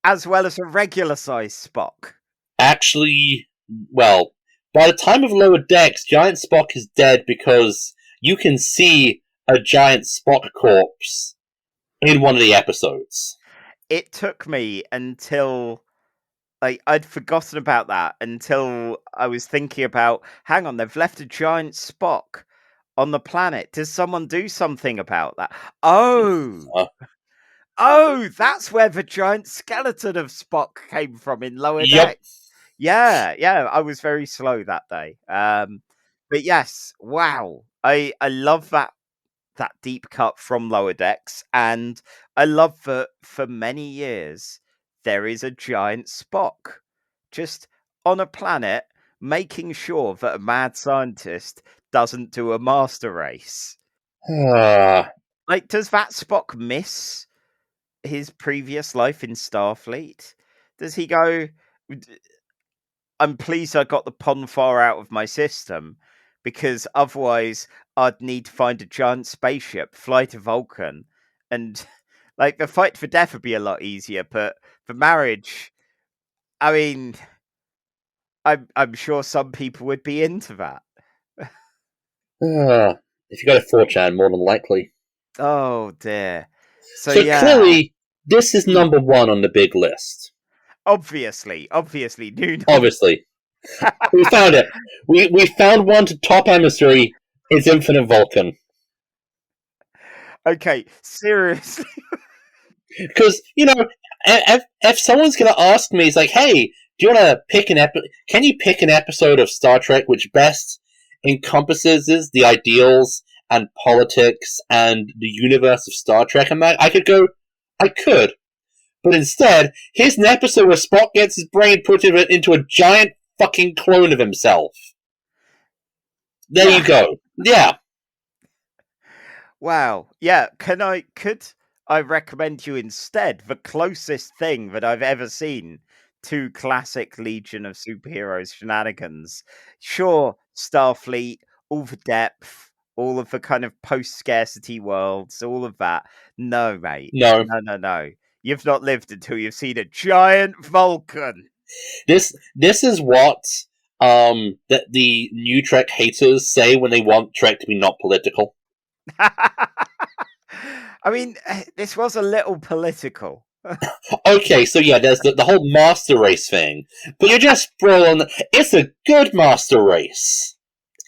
as well as a regular sized Spock. Actually, well, by the time of Lower Decks, Giant Spock is dead because you can see a giant Spock corpse in one of the episodes. It took me until, like, I'd forgotten about that until I was thinking about, hang on, they've left a giant Spock on the planet. Does someone do something about that? Oh, that's where the giant skeleton of Spock came from in Lower Decks. Yeah, I was very slow that day. But yes, wow. I love that deep cut from Lower Decks, and I love that for many years there is a giant Spock just on a planet making sure that a mad scientist doesn't do a master race. Like, does that Spock miss his previous life in Starfleet? Does he go, I'm pleased I got the Ponfar out of my system, because otherwise I'd need to find a giant spaceship, fly to Vulcan, and, like, the fight for death would be a lot easier, but for marriage, I mean, I'm sure some people would be into that. If you go to 4chan, more than likely. Oh dear. So yeah. Clearly, this is number one on the big list. Obviously. Obviously. We found it. We found one to top emissary. It's Infinite Vulcan. Okay, seriously. Because, if someone's going to ask me, it's like, hey, do you want to pick can you pick an episode of Star Trek which best encompasses the ideals and politics and the universe of Star Trek? And I could. But instead, here's an episode where Spock gets his brain put into a giant fucking clone of himself. There you go. Yeah. Wow. Yeah. Could I recommend you instead the closest thing that I've ever seen to classic Legion of Superheroes shenanigans? Sure, Starfleet, all the depth, all of the kind of post-scarcity worlds, all of that. No, mate. No. No. You've not lived until you've seen a giant Vulcan. This is what that the new Trek haters say when they want Trek to be not political. I mean, this was a little political. Okay, so yeah, there's the whole master race thing, but you're just throwing. It's a good master race.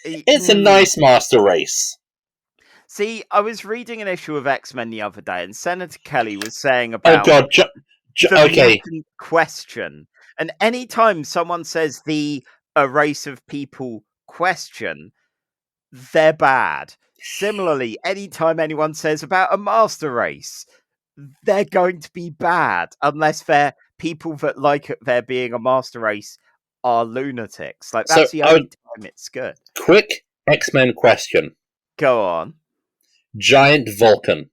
It's a nice master race. See, I was reading an issue of X-Men the other day, and Senator Kelly was saying about the mutant question. And anytime someone says a race of people question, they're bad. Similarly, anytime anyone says about a master race, they're going to be bad unless they're people that like there being a master race are lunatics. Like, that's the only time it's good. Quick X-Men question. Go on. Giant Vulcan.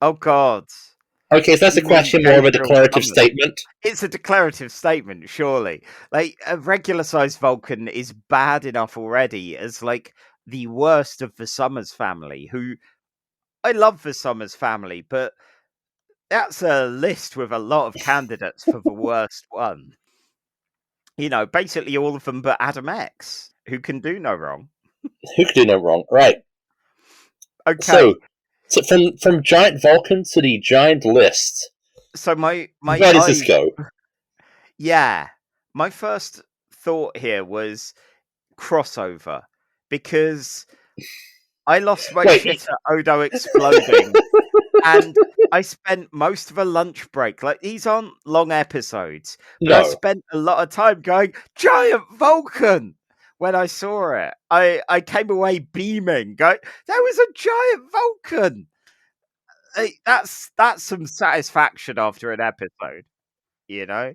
Oh, God. Okay, so that's a question more of a declarative statement. It's a declarative statement, surely. Like, a regular-sized Vulcan is bad enough already as, like, the worst of the Summers family, who... I love the Summers family, but that's a list with a lot of candidates for the worst one. You know, basically all of them but Adam X, who can do no wrong. Who can do no wrong, right. Okay. So from Giant Vulcan to the Giant List. So where does this go? Yeah. My first thought here was crossover, because I lost my shit at Odo exploding, and I spent most of a lunch break. Like, these aren't long episodes, but I spent a lot of time going, Giant Vulcan! When I saw it, I came away beaming, going, there was a giant Vulcan! That's some satisfaction after an episode, you know?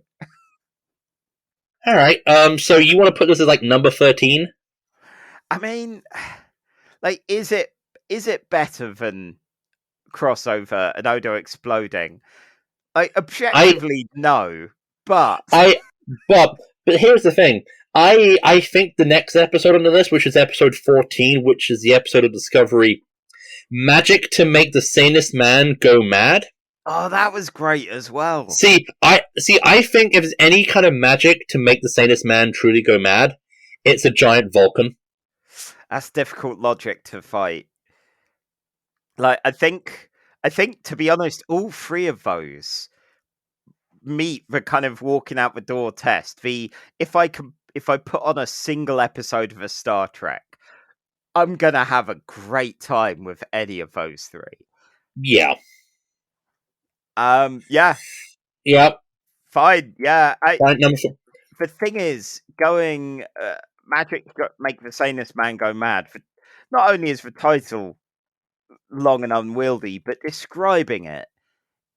Alright, so you want to put this as, like, number 13? I mean... Like, is it better than crossover and Odo exploding? Like, objectively, no. But here's the thing. I think the next episode on the list, which is episode 14, which is the episode of Discovery, Magic to Make the Sanest Man Go Mad. Oh, that was great as well. I think if there's any kind of magic to make the sanest man truly go mad, it's a giant Vulcan. That's difficult logic to fight. Like, I think, to be honest, all three of those meet the kind of walking out the door test. If I put on a single episode of a Star Trek, I'm gonna have a great time with any of those three. Yeah. Yeah. Yep. Fine. Yeah. The thing is, going magic make the sanest man go mad. Not only is the title long and unwieldy, but describing it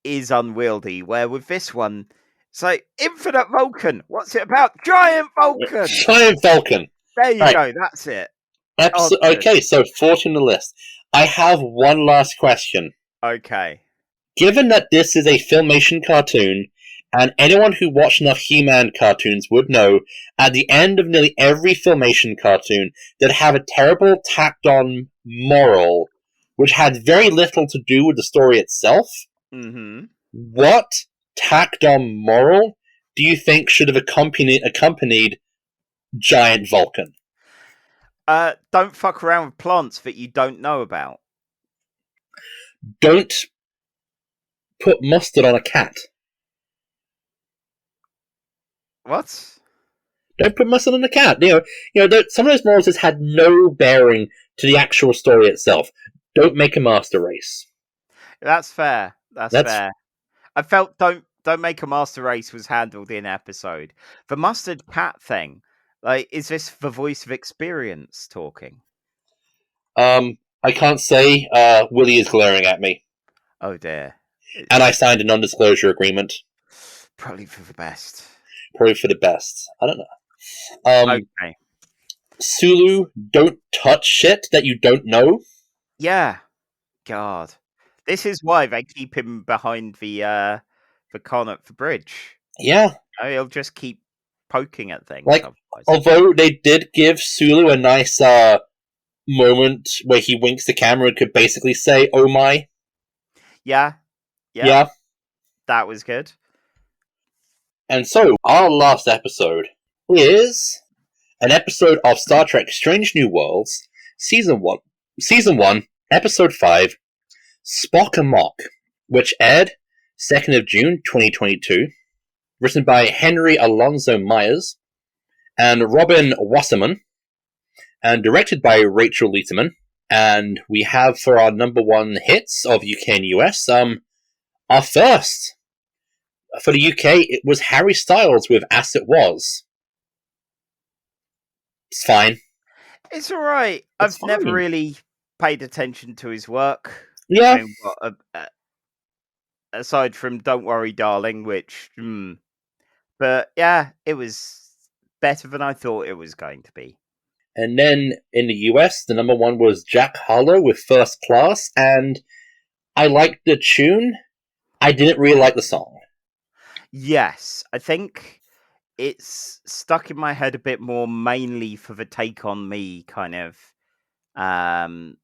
is unwieldy. Where with this one, it's like Infinite Vulcan. What's it about? Giant Vulcan. Giant Vulcan. There you go. That's it. Okay, so 14 on the list. I have one last question. Okay. Given that this is a Filmation cartoon, and anyone who watched enough He-Man cartoons would know, at the end of nearly every Filmation cartoon, they'd have a terrible tacked-on moral, which had very little to do with the story itself. Mm-hmm. What tacked-on moral do you think should have accompanied Giant Vulcan? Don't fuck around with plants that you don't know about. Don't put mustard on a cat. What? Don't put mustard on a cat. You know, some of those morals just had no bearing to the actual story itself. Don't make a master race. That's fair. That's fair. I felt don't make a master race was handled in episode. The mustard cat thing, like, is this the voice of experience talking? I can't say. Willie is glaring at me. Oh dear. And I signed a non-disclosure agreement. Probably for the best. Probably for the best. I don't know. Okay. Sulu, don't touch shit that you don't know. Yeah. God. This is why they keep him behind the con at the bridge. Yeah. He'll just keep poking at things. Like, otherwise. although they did give Sulu a nice moment where he winks the camera and could basically say, "Oh my." Yeah. That was good. And so, our last episode is an episode of Star Trek Strange New Worlds, Season 1, Episode 5, Spock Amok, which aired 2nd of June 2022, written by Henry Alonso Myers and Robin Wasserman, and directed by Rachel Leiterman. And we have for our number one hits of UK and US, our first. For the UK, it was Harry Styles with As It Was. It's fine. It's all right. It's I've never fine. really paid attention to his work. Yeah. I mean, aside from Don't Worry, Darling, which... But yeah, it was better than I thought it was going to be. And then in the US, the number one was Jack Harlow with First Class, and I liked the tune. I didn't really like the song. Yes, I think it's stuck in my head a bit more, mainly for the Take On Me kind of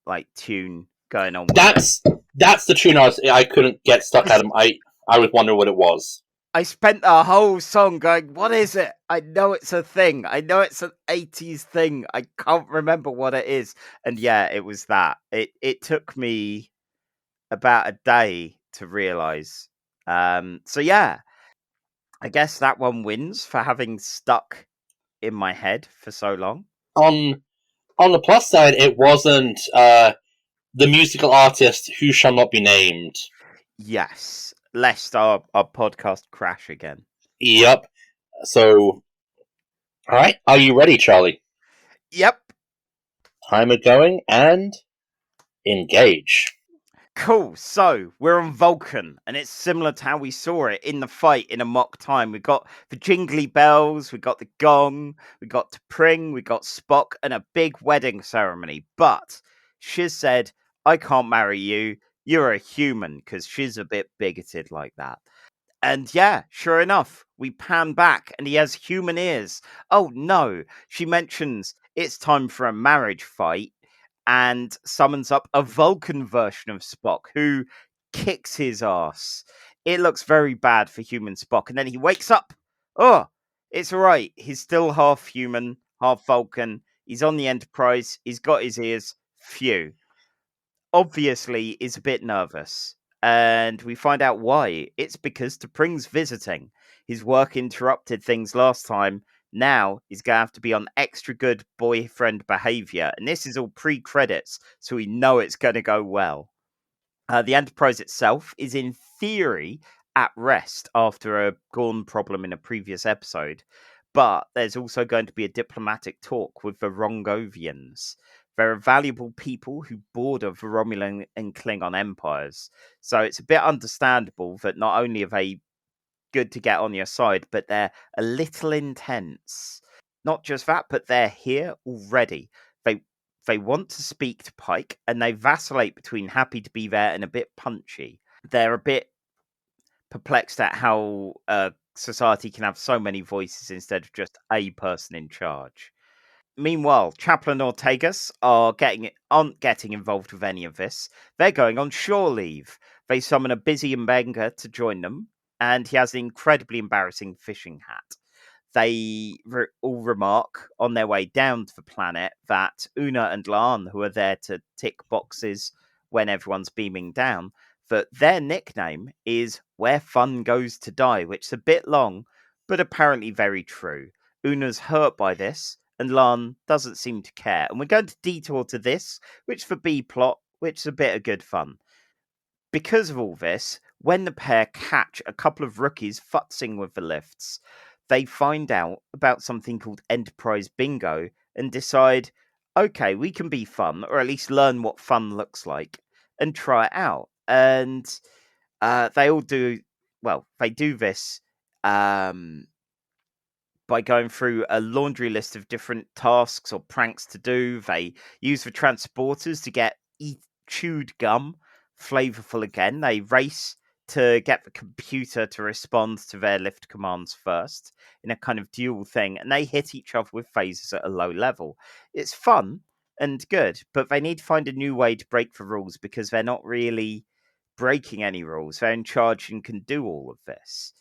like tune going on. That's the tune I couldn't get stuck at. I was wondering what it was. I spent the whole song going, what is it? I know it's a thing. I know it's an 80s thing. I can't remember what it is. And yeah, it was that. It took me about a day to realise. So yeah, I guess that one wins for having stuck in my head for so long. On the plus side, it wasn't the musical artist who shall not be named. Yes, lest our podcast crash again. Yep. So, all right, are you ready, Charlie? Yep. Timer going and engage. Cool. So we're on Vulcan, and it's similar to how we saw it in the fight in Amok time. We got the jingly bells, we got the gong, we got T'Pring, we got Spock, and a big wedding ceremony. But Shiz said, "I can't marry you. You're a human," because she's a bit bigoted like that. And yeah, sure enough, we pan back, and he has human ears. Oh no! She mentions it's time for a marriage fight, and summons up a Vulcan version of Spock who kicks his ass. It looks very bad for human Spock. And then he wakes up. Oh, it's all right. He's still half human, half Vulcan. He's on the Enterprise. He's got his ears. Phew. Obviously, is a bit nervous. And we find out why. It's because T'Pring's visiting. His work interrupted things last time. Now he's going to have to be on extra good boyfriend behavior. And this is all pre-credits, so we know it's going to go well. The Enterprise itself is in theory at rest after a Gorn problem in a previous episode. But there's also going to be a diplomatic talk with the Rongovians. They're valuable people who border the Romulan and Klingon empires. So it's a bit understandable that not only are they good to get on your side, but they're a little intense. Not just that, but they're here already. They want to speak to Pike, and they vacillate between happy to be there and a bit punchy. They're a bit perplexed at how society can have so many voices instead of just a person in charge. Meanwhile, Chaplain Ortegas aren't getting involved with any of this. They're going on shore leave. They summon a busy Mbenga to join them, and he has an incredibly embarrassing fishing hat. They all remark on their way down to the planet that Una and Laan, who are there to tick boxes when everyone's beaming down, that their nickname is Where Fun Goes to Die, which is a bit long, but apparently very true. Una's hurt by this, and Laan doesn't seem to care. And we're going to detour to this, which for B plot, which is a bit of good fun. Because of all this, when the pair catch a couple of rookies futzing with the lifts, they find out about something called Enterprise Bingo and decide, okay, we can be fun, or at least learn what fun looks like, and try it out. And they all do, well, they do this by going through a laundry list of different tasks or pranks to do. They use the transporters to get chewed gum flavorful again. They race to get the computer to respond to their lift commands first in a kind of dual thing, and they hit each other with phasers at a low level. It's fun and good, but they need to find a new way to break the rules because they're not really breaking any rules. They're in charge and can do all of this.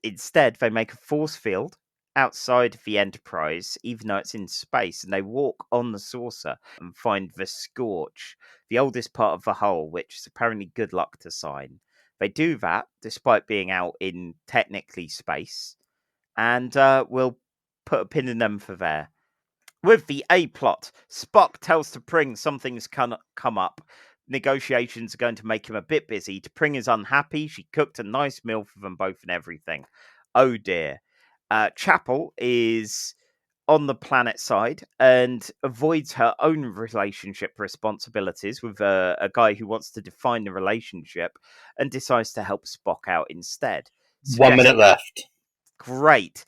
Instead, they make a force field outside of the Enterprise, even though it's in space, and they walk on the saucer and find the Scorch, the oldest part of the hull, which is apparently good luck to sign. They do that despite being out in technically space, and we'll put a pin in them for there. With the A plot, Spock tells T'Pring something's come up. Negotiations are going to make him a bit busy. T'Pring is unhappy. She cooked a nice meal for them both and everything. Oh dear. Chapel is on the planet side and avoids her own relationship responsibilities with a guy who wants to define the relationship and decides to help Spock out instead. 1 minute left. Great.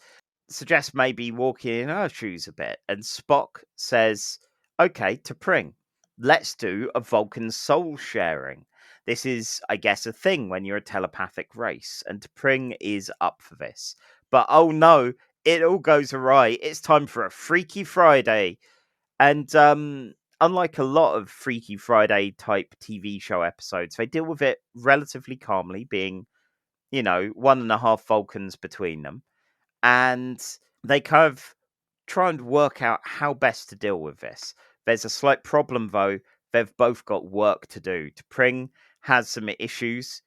Suggests maybe walking in her shoes a bit. And Spock says, okay, T'Pring, let's do a Vulcan soul sharing. This is, I guess, a thing when you're a telepathic race. And T'Pring is up for this. But oh no, it all goes awry. It's time for a Freaky Friday. And unlike a lot of Freaky Friday type TV show episodes, they deal with it relatively calmly, being, 1.5 Vulcans between them. And they kind of try and work out how best to deal with this. There's a slight problem, though. They've both got work to do. T'Pring has some issues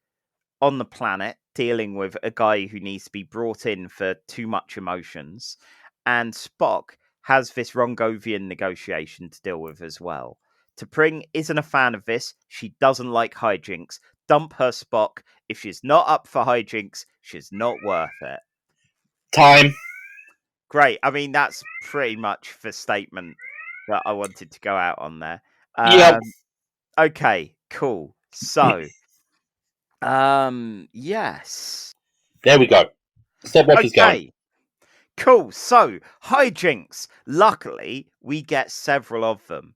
on the planet dealing with a guy who needs to be brought in for too much emotions. And Spock has this Rongovian negotiation to deal with as well. T'Pring isn't a fan of this. She doesn't like hijinks. Dump her, Spock. If she's not up for hijinks, she's not worth it. Time. Great. I mean, that's pretty much the statement that I wanted to go out on there. Yep. Okay, cool. So, yes. There we go. Stopwatch is going. Cool. So, hijinks. Luckily, we get several of them.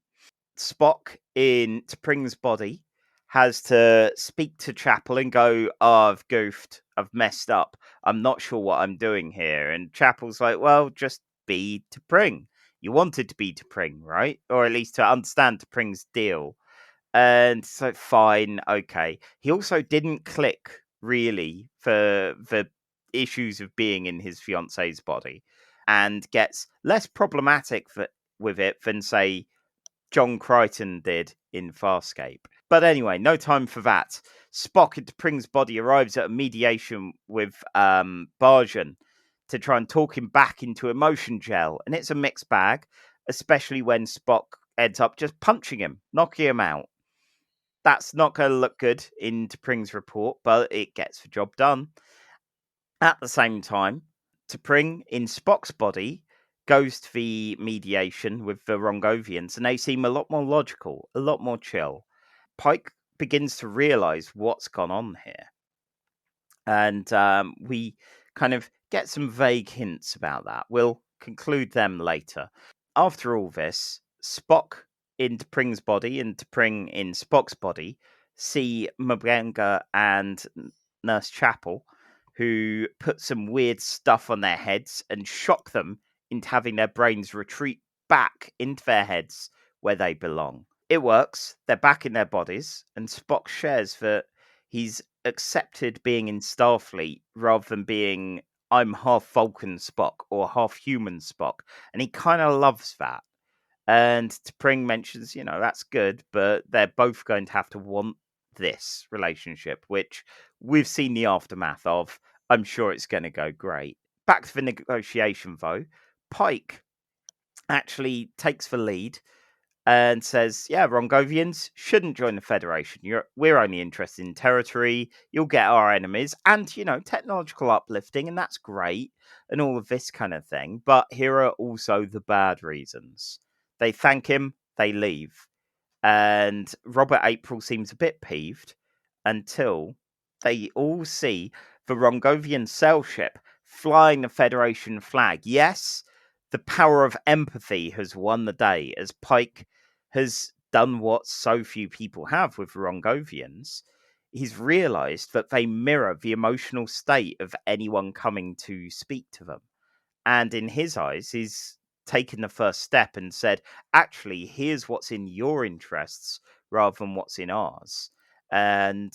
Spock in T'Pring's body has to speak to Chapel and go, I've goofed. I've messed up. I'm not sure what I'm doing here. And Chapel's like, well, just be T'Pring. You wanted to be T'Pring, right? Or at least to understand T'Pring's deal. And so, fine, okay. He also didn't click, really, for the issues of being in his fiance's body and gets less problematic with it than, say, John Crichton did in Farscape. But anyway, no time for that. Spock in T'Pring's body arrives at a mediation with Barjan to try and talk him back into emotion gel. And it's a mixed bag, especially when Spock ends up just punching him, knocking him out. That's not going to look good in T'Pring's report, but it gets the job done. At the same time, T'Pring in Spock's body goes to the mediation with the Rongovians, and they seem a lot more logical, a lot more chill. Pike begins to realize what's gone on here. And we kind of get some vague hints about that. We'll conclude them later. After all this, Spock in T'Pring's body and T'Pring in Spock's body see M'Benga and Nurse Chapel, who put some weird stuff on their heads and shock them into having their brains retreat back into their heads where they belong. It works. They're back in their bodies, and Spock shares that he's accepted being in Starfleet rather than being, I'm half Vulcan Spock or half human Spock. And he kind of loves that. And T'Pring mentions, that's good, but they're both going to have to want this relationship, which we've seen the aftermath of. I'm sure it's going to go great. Back to the negotiation, though. Pike actually takes the lead and says, yeah, Rongovians shouldn't join the Federation. We're only interested in territory. You'll get our enemies and, technological uplifting, and that's great, and all of this kind of thing. But here are also the bad reasons. They thank him, they leave. And Robert April seems a bit peeved until they all see the Rongovian sail ship flying the Federation flag. Yes, the power of empathy has won the day, as Pike has done what so few people have with Rongovians. He's realised that they mirror the emotional state of anyone coming to speak to them. And in his eyes, he's taken the first step and said, actually, here's what's in your interests rather than what's in ours. And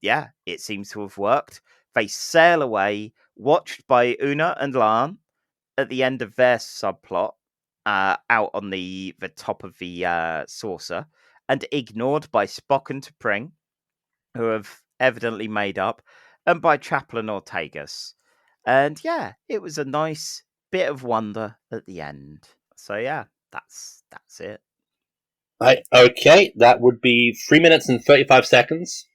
it seems to have worked. They sail away, watched by Una and Lan at the end of their subplot, out on the top of the saucer, and ignored by Spock and T'Pring, who have evidently made up, and by Chaplain Ortegas. And yeah, it was a nice bit of wonder at the end. So yeah, that's it. Okay, that would be 3 minutes and 35 seconds.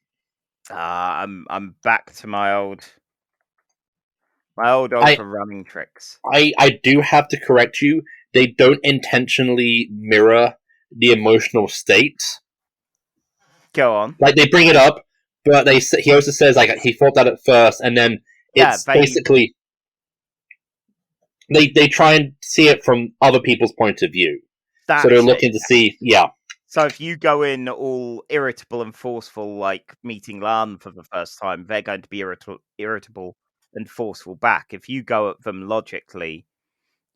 I'm back to my old overrunning tricks. I do have to correct you. They don't intentionally mirror the emotional state. Go on. Like, they bring it up, but he also says, like, he thought that at first, and then it's basically... They try and see it from other people's point of view. So they're looking to see... Yeah. So if you go in all irritable and forceful, like meeting Lan for the first time, they're going to be irritable and forceful back. If you go at them logically,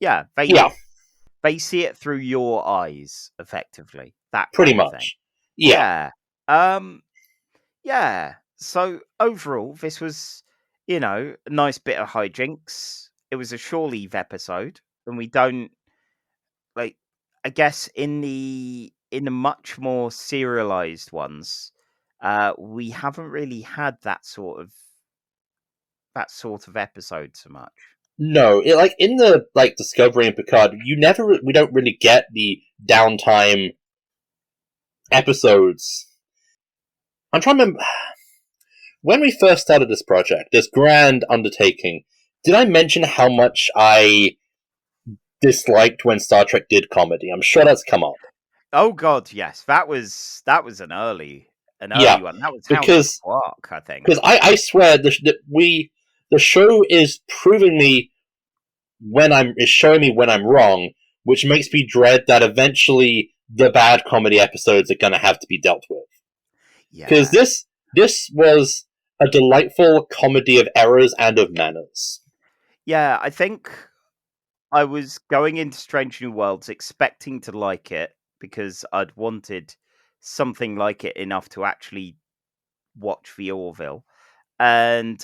they see it through your eyes, effectively. That pretty kind of much. Thing. Yeah. So overall, this was, a nice bit of hijinks. It was a shore leave episode, and we don't I guess in the much more serialized ones, we haven't really had that sort of episode so much. No, in the Discovery and Picard, we don't really get the downtime episodes. I'm trying to remember when we first started this project, this grand undertaking. Did I mention how much I disliked when Star Trek did comedy? I'm sure that's come up. Oh God, yes, that was an early one. That was House of Quark, I think. Because I swear the show is proving me showing me when I'm wrong, which makes me dread that eventually the bad comedy episodes are going to have to be dealt with. Yeah, because this was a delightful comedy of errors and of manners. Yeah, I think I was going into Strange New Worlds expecting to like it because I'd wanted something like it enough to actually watch the Orville, and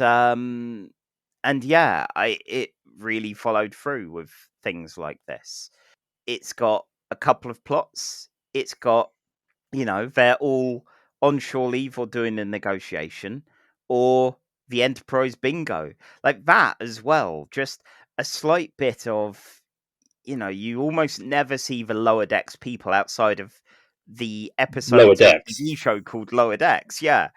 it really followed through with things like this. It's got a couple of plots. It's got, they're all on shore leave or doing a negotiation, or the Enterprise bingo, like that as well. Just a slight bit of, you almost never see the Lower Decks people outside of the episode of the TV show called Lower Decks, yeah.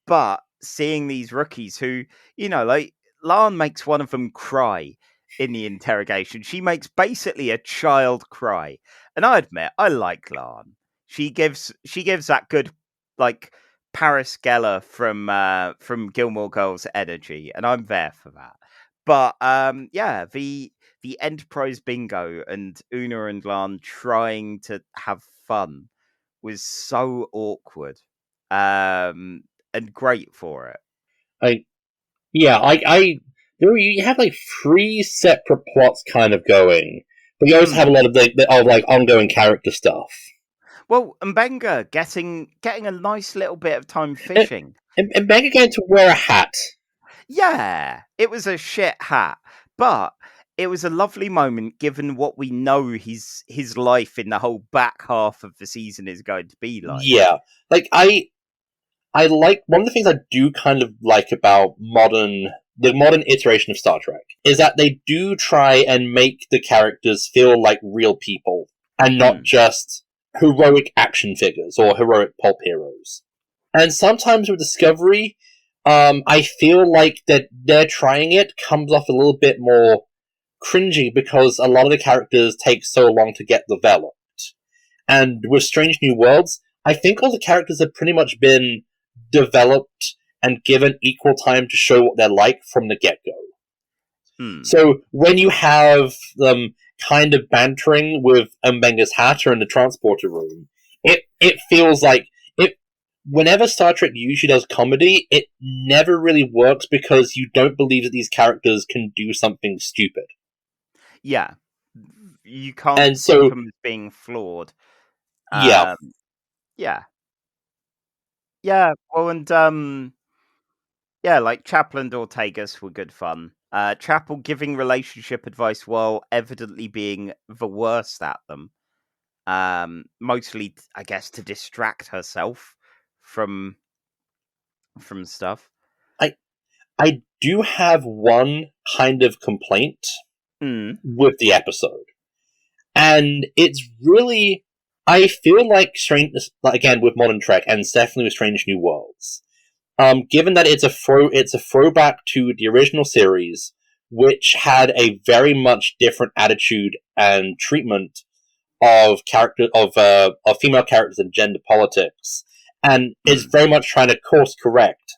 But seeing these rookies who, Lan makes one of them cry in the interrogation. She makes basically a child cry. And I admit, I like Lan. She gives that good, Paris Geller from Gilmore Girls energy, and I'm there for that. But the Enterprise bingo and Una and Lan trying to have fun was so awkward, and great for it. You have 3 separate plots kind of going, but you also have a lot of ongoing character stuff. Well, Mbenga getting a nice little bit of time fishing. And Mbenga getting to wear a hat. Yeah, it was a shit hat, but it was a lovely moment given what we know his life in the whole back half of the season is going to be like. Yeah, I like, one of the things I do kind of like about the modern iteration of Star Trek is that they do try and make the characters feel like real people and not just heroic action figures or heroic pulp heroes. And sometimes with Discovery, I feel like that they're trying it comes off a little bit more cringy because a lot of the characters take so long to get developed. And with Strange New Worlds, I think all the characters have pretty much been developed and given equal time to show what they're like from the get-go. Hmm. So when you have them kind of bantering with Mbenga's Hatter in the transporter room, it feels like it. Whenever Star Trek usually does comedy, it never really works because you don't believe that these characters can do something stupid. Yeah. You can't And think so, them as being flawed. yeah, Yeah. Yeah. Well, and yeah, like Chapel and Ortegas were good fun. Chapel giving relationship advice while evidently being the worst at them. Mostly, I guess, to distract herself from stuff. I do have one kind of complaint Mm. with the episode. And it's really, I feel like Strange, again with Modern Trek, and definitely with Strange New Worlds. Given that it's a throwback to the original series, which had a very much different attitude and treatment of female characters and gender politics, and is very much trying to course correct.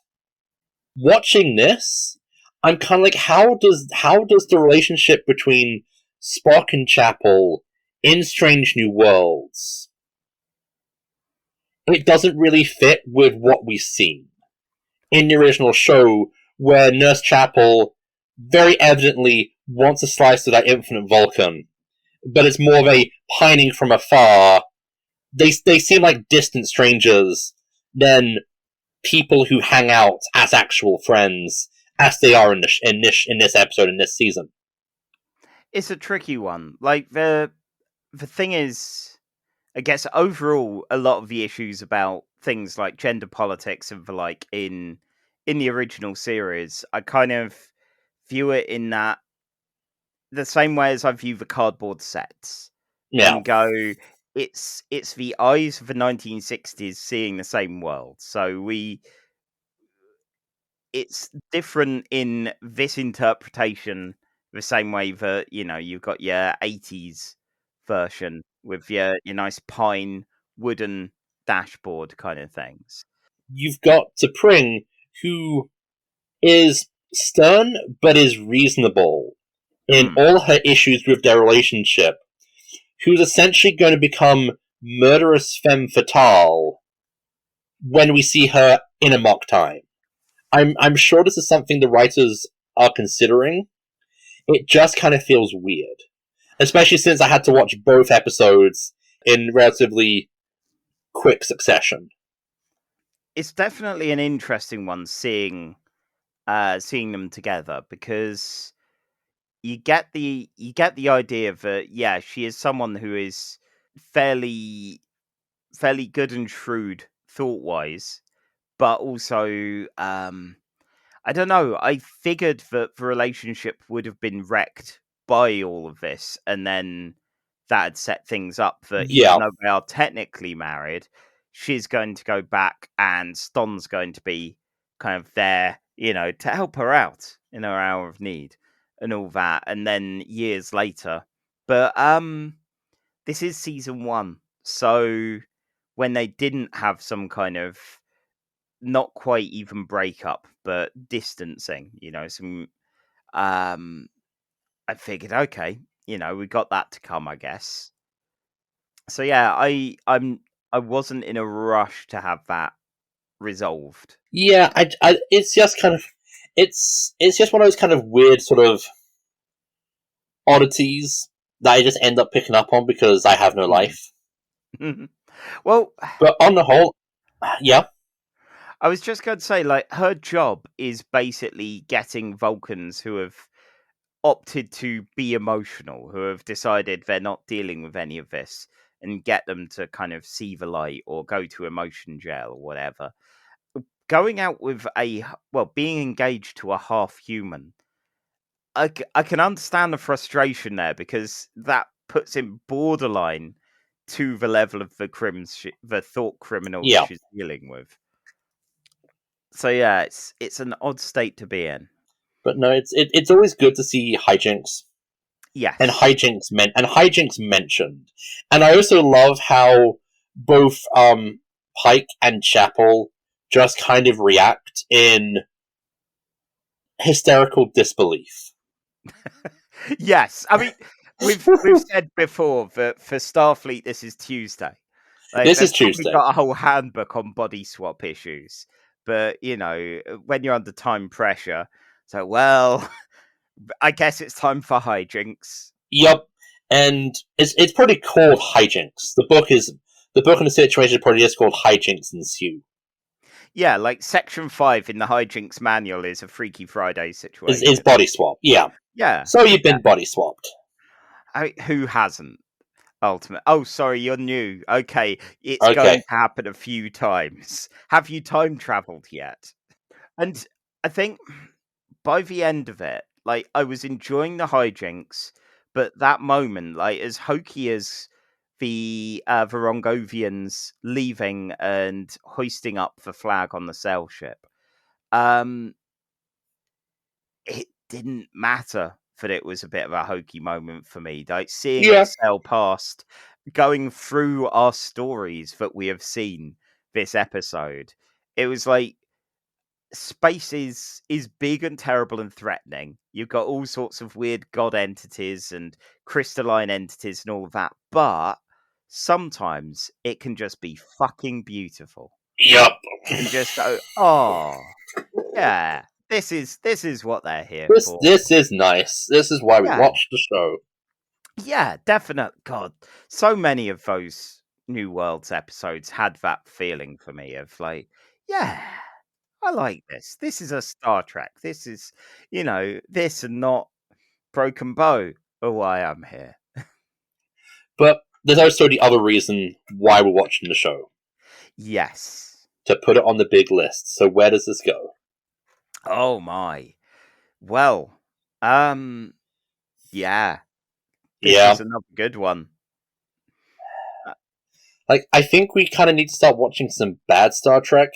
Watching this, I'm kind of like, how does the relationship between Spock and Chapel in Strange New Worlds, it doesn't really fit with what we've seen in the original show, where Nurse Chapel very evidently wants a slice of that infinite Vulcan, but it's more of a pining from afar. They seem like distant strangers than people who hang out as actual friends, as they are in this episode, in this season. It's a tricky one. Like the thing is, I guess overall, a lot of the issues about things like gender politics and the like in the original series, I kind of view it in that the same way as I view the cardboard sets, Yeah, and go, it's the eyes of the 1960s seeing the same world. So it's different in this interpretation, the same way that you've got your 80s version with your nice pine wooden dashboard kind of things. you've got T'Pring, who is stern but is reasonable in all her issues with their relationship, who's essentially going to become murderous femme fatale when we see her in Amok time. I'm sure this is something the writers are considering. It just kind of feels weird, especially since I had to watch both episodes in relatively quick succession. It's definitely an interesting one seeing them together, because you get the idea that she is someone who is fairly good and shrewd thought wise, but also I don't know. I figured that the relationship would have been wrecked by all of this, and then that had set things up that Yeah, even though they are technically married, she's going to go back and Ston's going to be kind of there, to help her out in her hour of need and all that. And then years later, but this is season 1, so when they didn't have some kind of not quite even breakup, but distancing, some I figured, okay, we got that to come, I guess. So yeah, I wasn't in a rush to have that resolved. yeah. It's just kind of, it's just one of those kind of weird sort of oddities that I just end up picking up on because I have no life. Well, But on the whole, yeah, I was just going to say, like, her job is basically getting Vulcans who have opted to be emotional, who have decided they're not dealing with any of this, and get them to kind of see the light or go to emotion jail or whatever. Going out with being engaged to a half human, I can understand the frustration there, because that puts him borderline to the level of the thought criminal yeah. that she's dealing with. So yeah, it's an odd state to be in. But no, it's always good to see hijinks. Yes. And hijinks mentioned. And I also love how both Pike and Chapel just kind of react in hysterical disbelief. Yes, I mean we've said before that for Starfleet this is Tuesday. Like, This they've is probably Tuesday. got a whole handbook on body swap issues, but when you're under time pressure, so well, I guess it's time for hijinks. Yup, and it's probably called hijinks. The book in the situation probably is called hijinks ensue. Yeah, like Section 5 in the hijinks manual is a Freaky Friday situation. Is body swap, yeah. Yeah. So you've been body swapped. Who hasn't? Ultimate. Oh, sorry, you're new. Okay, it's Okay. going to happen a few times. Have you time traveled yet? And I think by the end of it, like, I was enjoying the hijinks, but that moment, like, as hokey as the Varongovians leaving and hoisting up the flag on the sail ship, it didn't matter that it was a bit of a hokey moment for me. Like, seeing Yeah. it sail past, going through our stories that we have seen this episode, it was like space is big and terrible and threatening. You've got all sorts of weird god entities and crystalline entities and all of that, but sometimes it can just be fucking beautiful. Yup. And just go, oh yeah, this is what they're here for. This is nice. This is why we Yeah. watch the show. Yeah, definite. God, so many of those New Worlds episodes had that feeling for me of like, yeah, I like this. This is a Star Trek. This is, this and not Broken Bow or why I'm here. But there's also the other reason why we're watching the show. Yes. To put it on the big list. So where does this go? Oh my. Well, yeah. This is another good one. Like, I think we kind of need to start watching some bad Star Trek,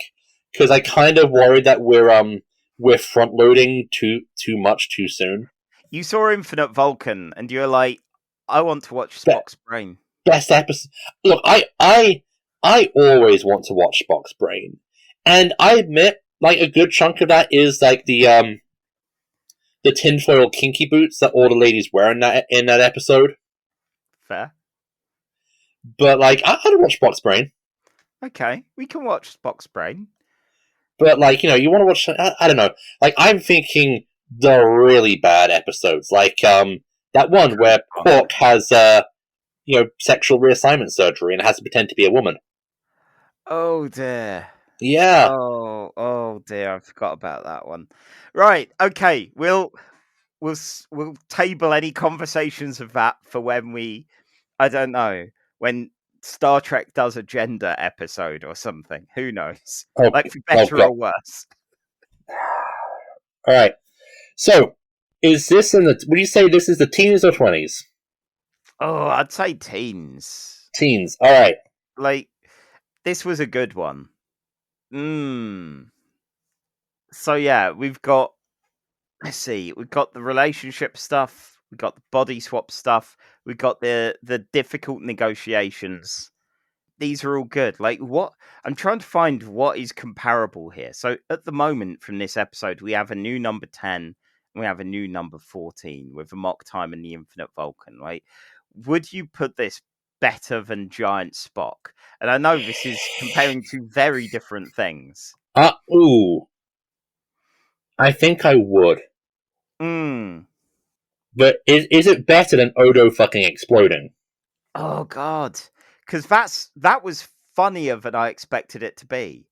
because I kind of worry that we're front loading too much too soon. You saw Infinite Vulcan, and you're like, I want to watch Spock's Brain. Best episode. Look, I always want to watch Spock's Brain, and I admit, like, a good chunk of that is like the tinfoil kinky boots that all the ladies wear in that episode. Fair. But like, I'd watch Spock's Brain. Okay, we can watch Spock's Brain. But like, you want to watch? I don't know. Like, I'm thinking the really bad episodes, like that one where Quark has sexual reassignment surgery and has to pretend to be a woman. Oh dear. Yeah. Oh dear, I forgot about that one. Right. Okay. We'll table any conversations of that for when I don't know, when Star Trek does a gender episode or something. Who knows? Like, for better or worse. All right. So, is this would you say this is the teens or 20s? Oh, I'd say teens. Teens. All right. Like, this was a good one. So yeah, we've got, let's see, we've got the relationship stuff, we've got the body swap stuff, we've got the difficult negotiations. These are all good. Like, what I'm trying to find what is comparable here. So at the moment from this episode, we have a new number 10 and we have a new number 14 with Amok Time and the Infinite Vulcan, right? Would you put this better than Giant Spock? And I know this is comparing two very different things. Ooh. I think I would. But is it better than Odo fucking exploding? Oh god. Because that was funnier than I expected it to be.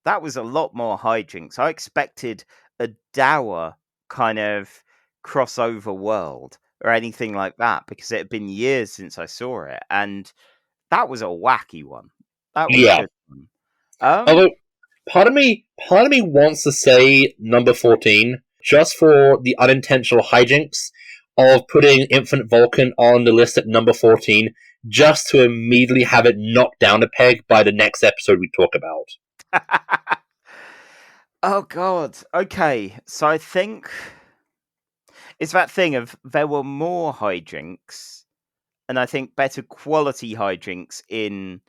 That was a lot more hijinks. I expected a dour kind of crossover world or anything like that, because it had been years since I saw it, and that was a wacky one. That was a good one. Although part of me wants to say number 14 just for the unintentional hijinks of putting Infinite Vulcan on the list at number 14, just to immediately have it knocked down a peg by the next episode we talk about. Oh god. Okay, so I think it's that thing of there were more hijinks, and I think better quality hijinks in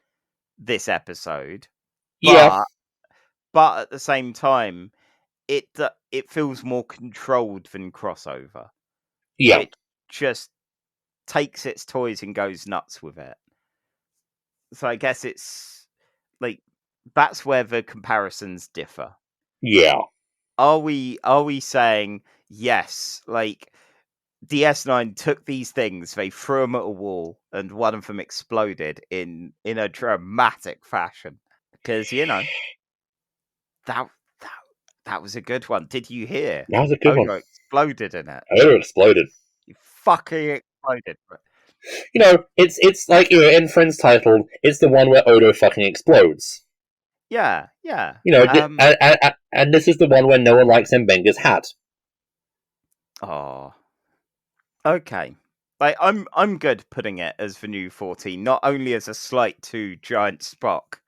this episode. But at the same time, it feels more controlled than crossover. Yeah. It just takes its toys and goes nuts with it. So I guess it's like that's where the comparisons differ. Yeah. Are we saying yes, like DS9 took these things, they threw them at a wall, and one of them exploded in a dramatic fashion? Because that that that was a good one. Did you hear? That was a good one. Odo exploded in it. Odo exploded. He fucking exploded. It's like in Friends titled, it's the one where Odo fucking explodes. Yeah. And this is the one where no one likes Mbenga's hat. Oh. Okay. Like I'm good putting it as the new 14, not only as a slight to Giant Spock,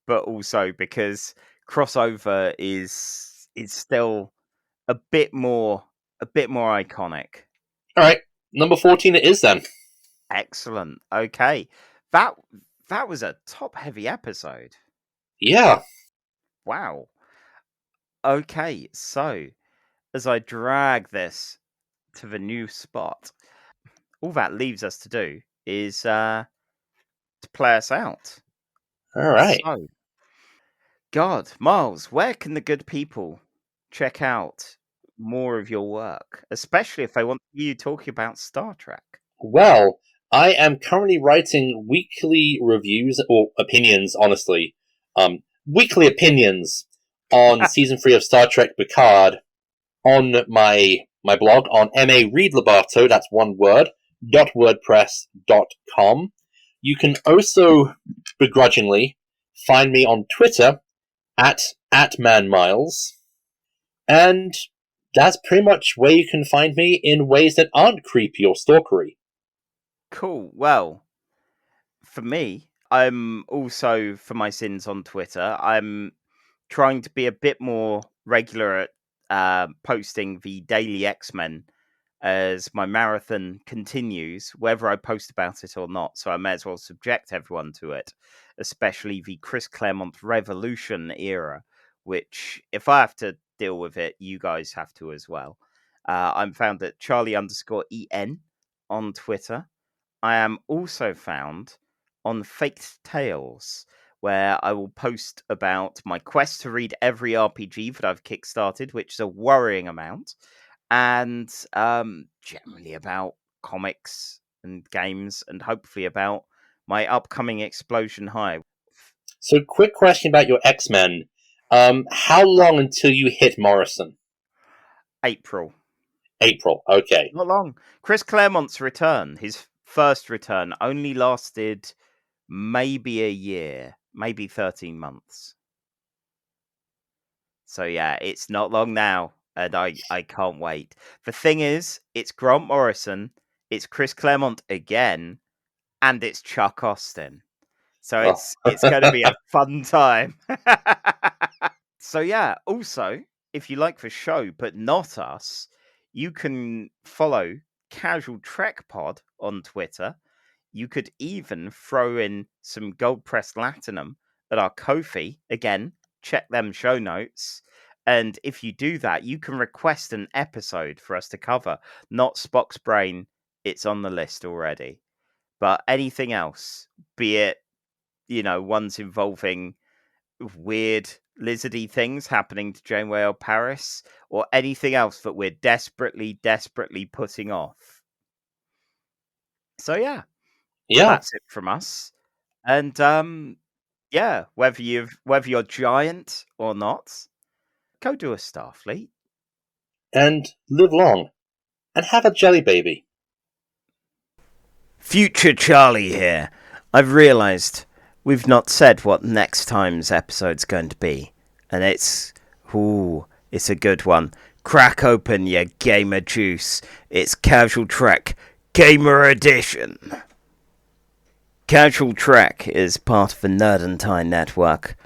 but also because crossover is still a bit more iconic. All right, number 14 it is then. Excellent. Okay. That was a top heavy episode. Yeah. Wow. Okay, so as I drag this to the new spot, all that leaves us to do is to play us out. All right. So, God, Miles, where can the good people check out more of your work, especially if they want you talking about Star Trek? Well, I am currently writing weekly reviews or opinions, honestly. Weekly opinions on season 3 of Star Trek Picard on my blog on MAReadLabarto, that's one word, .wordpress.com. You can also begrudgingly find me on Twitter at @manmiles, and that's pretty much where you can find me in ways that aren't creepy or stalkery. Cool. Well, for me, I'm also, for my sins on Twitter, I'm trying to be a bit more regular at posting the daily X-Men as my marathon continues, whether I post about it or not. So I may as well subject everyone to it, especially the Chris Claremont Revolution era, which, if I have to deal with it, you guys have to as well. I'm found at Charlie_EN on Twitter. I am also found on Faked Tales, where I will post about my quest to read every RPG that I've kickstarted, which is a worrying amount, and generally about comics and games, and hopefully about my upcoming Explosion High. So, quick question about your X-Men. How long until you hit Morrison? April. April, okay. Not long. Chris Claremont's return, his first return, only lasted maybe a year, maybe 13 months. So yeah, it's not long now, and I can't wait. The thing is, it's Grant Morrison, it's Chris Claremont again, and it's Chuck Austin. So it's going to be a fun time. So yeah, also, if you like the show but not us, you can follow Casual Trek Pod on Twitter. You could even throw in some gold pressed latinum at our Ko-fi. Again, check them show notes. And if you do that, you can request an episode for us to cover. Not Spock's Brain, it's on the list already. But anything else, be it, ones involving weird lizardy things happening to Janeway or Paris, or anything else that we're desperately putting off. So yeah. That's it from us. And whether you're giant or not, go do a Starfleet. And live long. And have a jelly baby. Future Charlie here. I've realised we've not said what next time's episode's going to be. And it's a good one. Crack open your gamer juice. It's Casual Trek Gamer Edition. Casual Trek is part of the Nerdentine Network.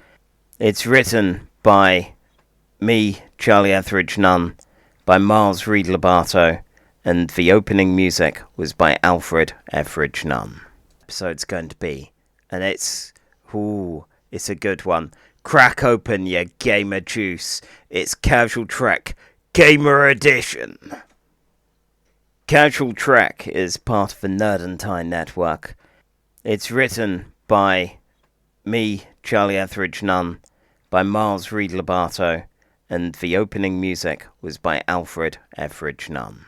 It's written by me, Charlie Etheridge Nunn, by Miles Reed-Labarto, and the opening music was by Alfred Etheridge Nunn. Episode's going to be, and it's a good one. Crack open your gamer juice. It's Casual Trek Gamer Edition. Casual Trek is part of the Nerdentine Network. It's written by me, Charlie Etheridge Nunn, by Miles Reed Lobato, and the opening music was by Alfred Etheridge Nunn.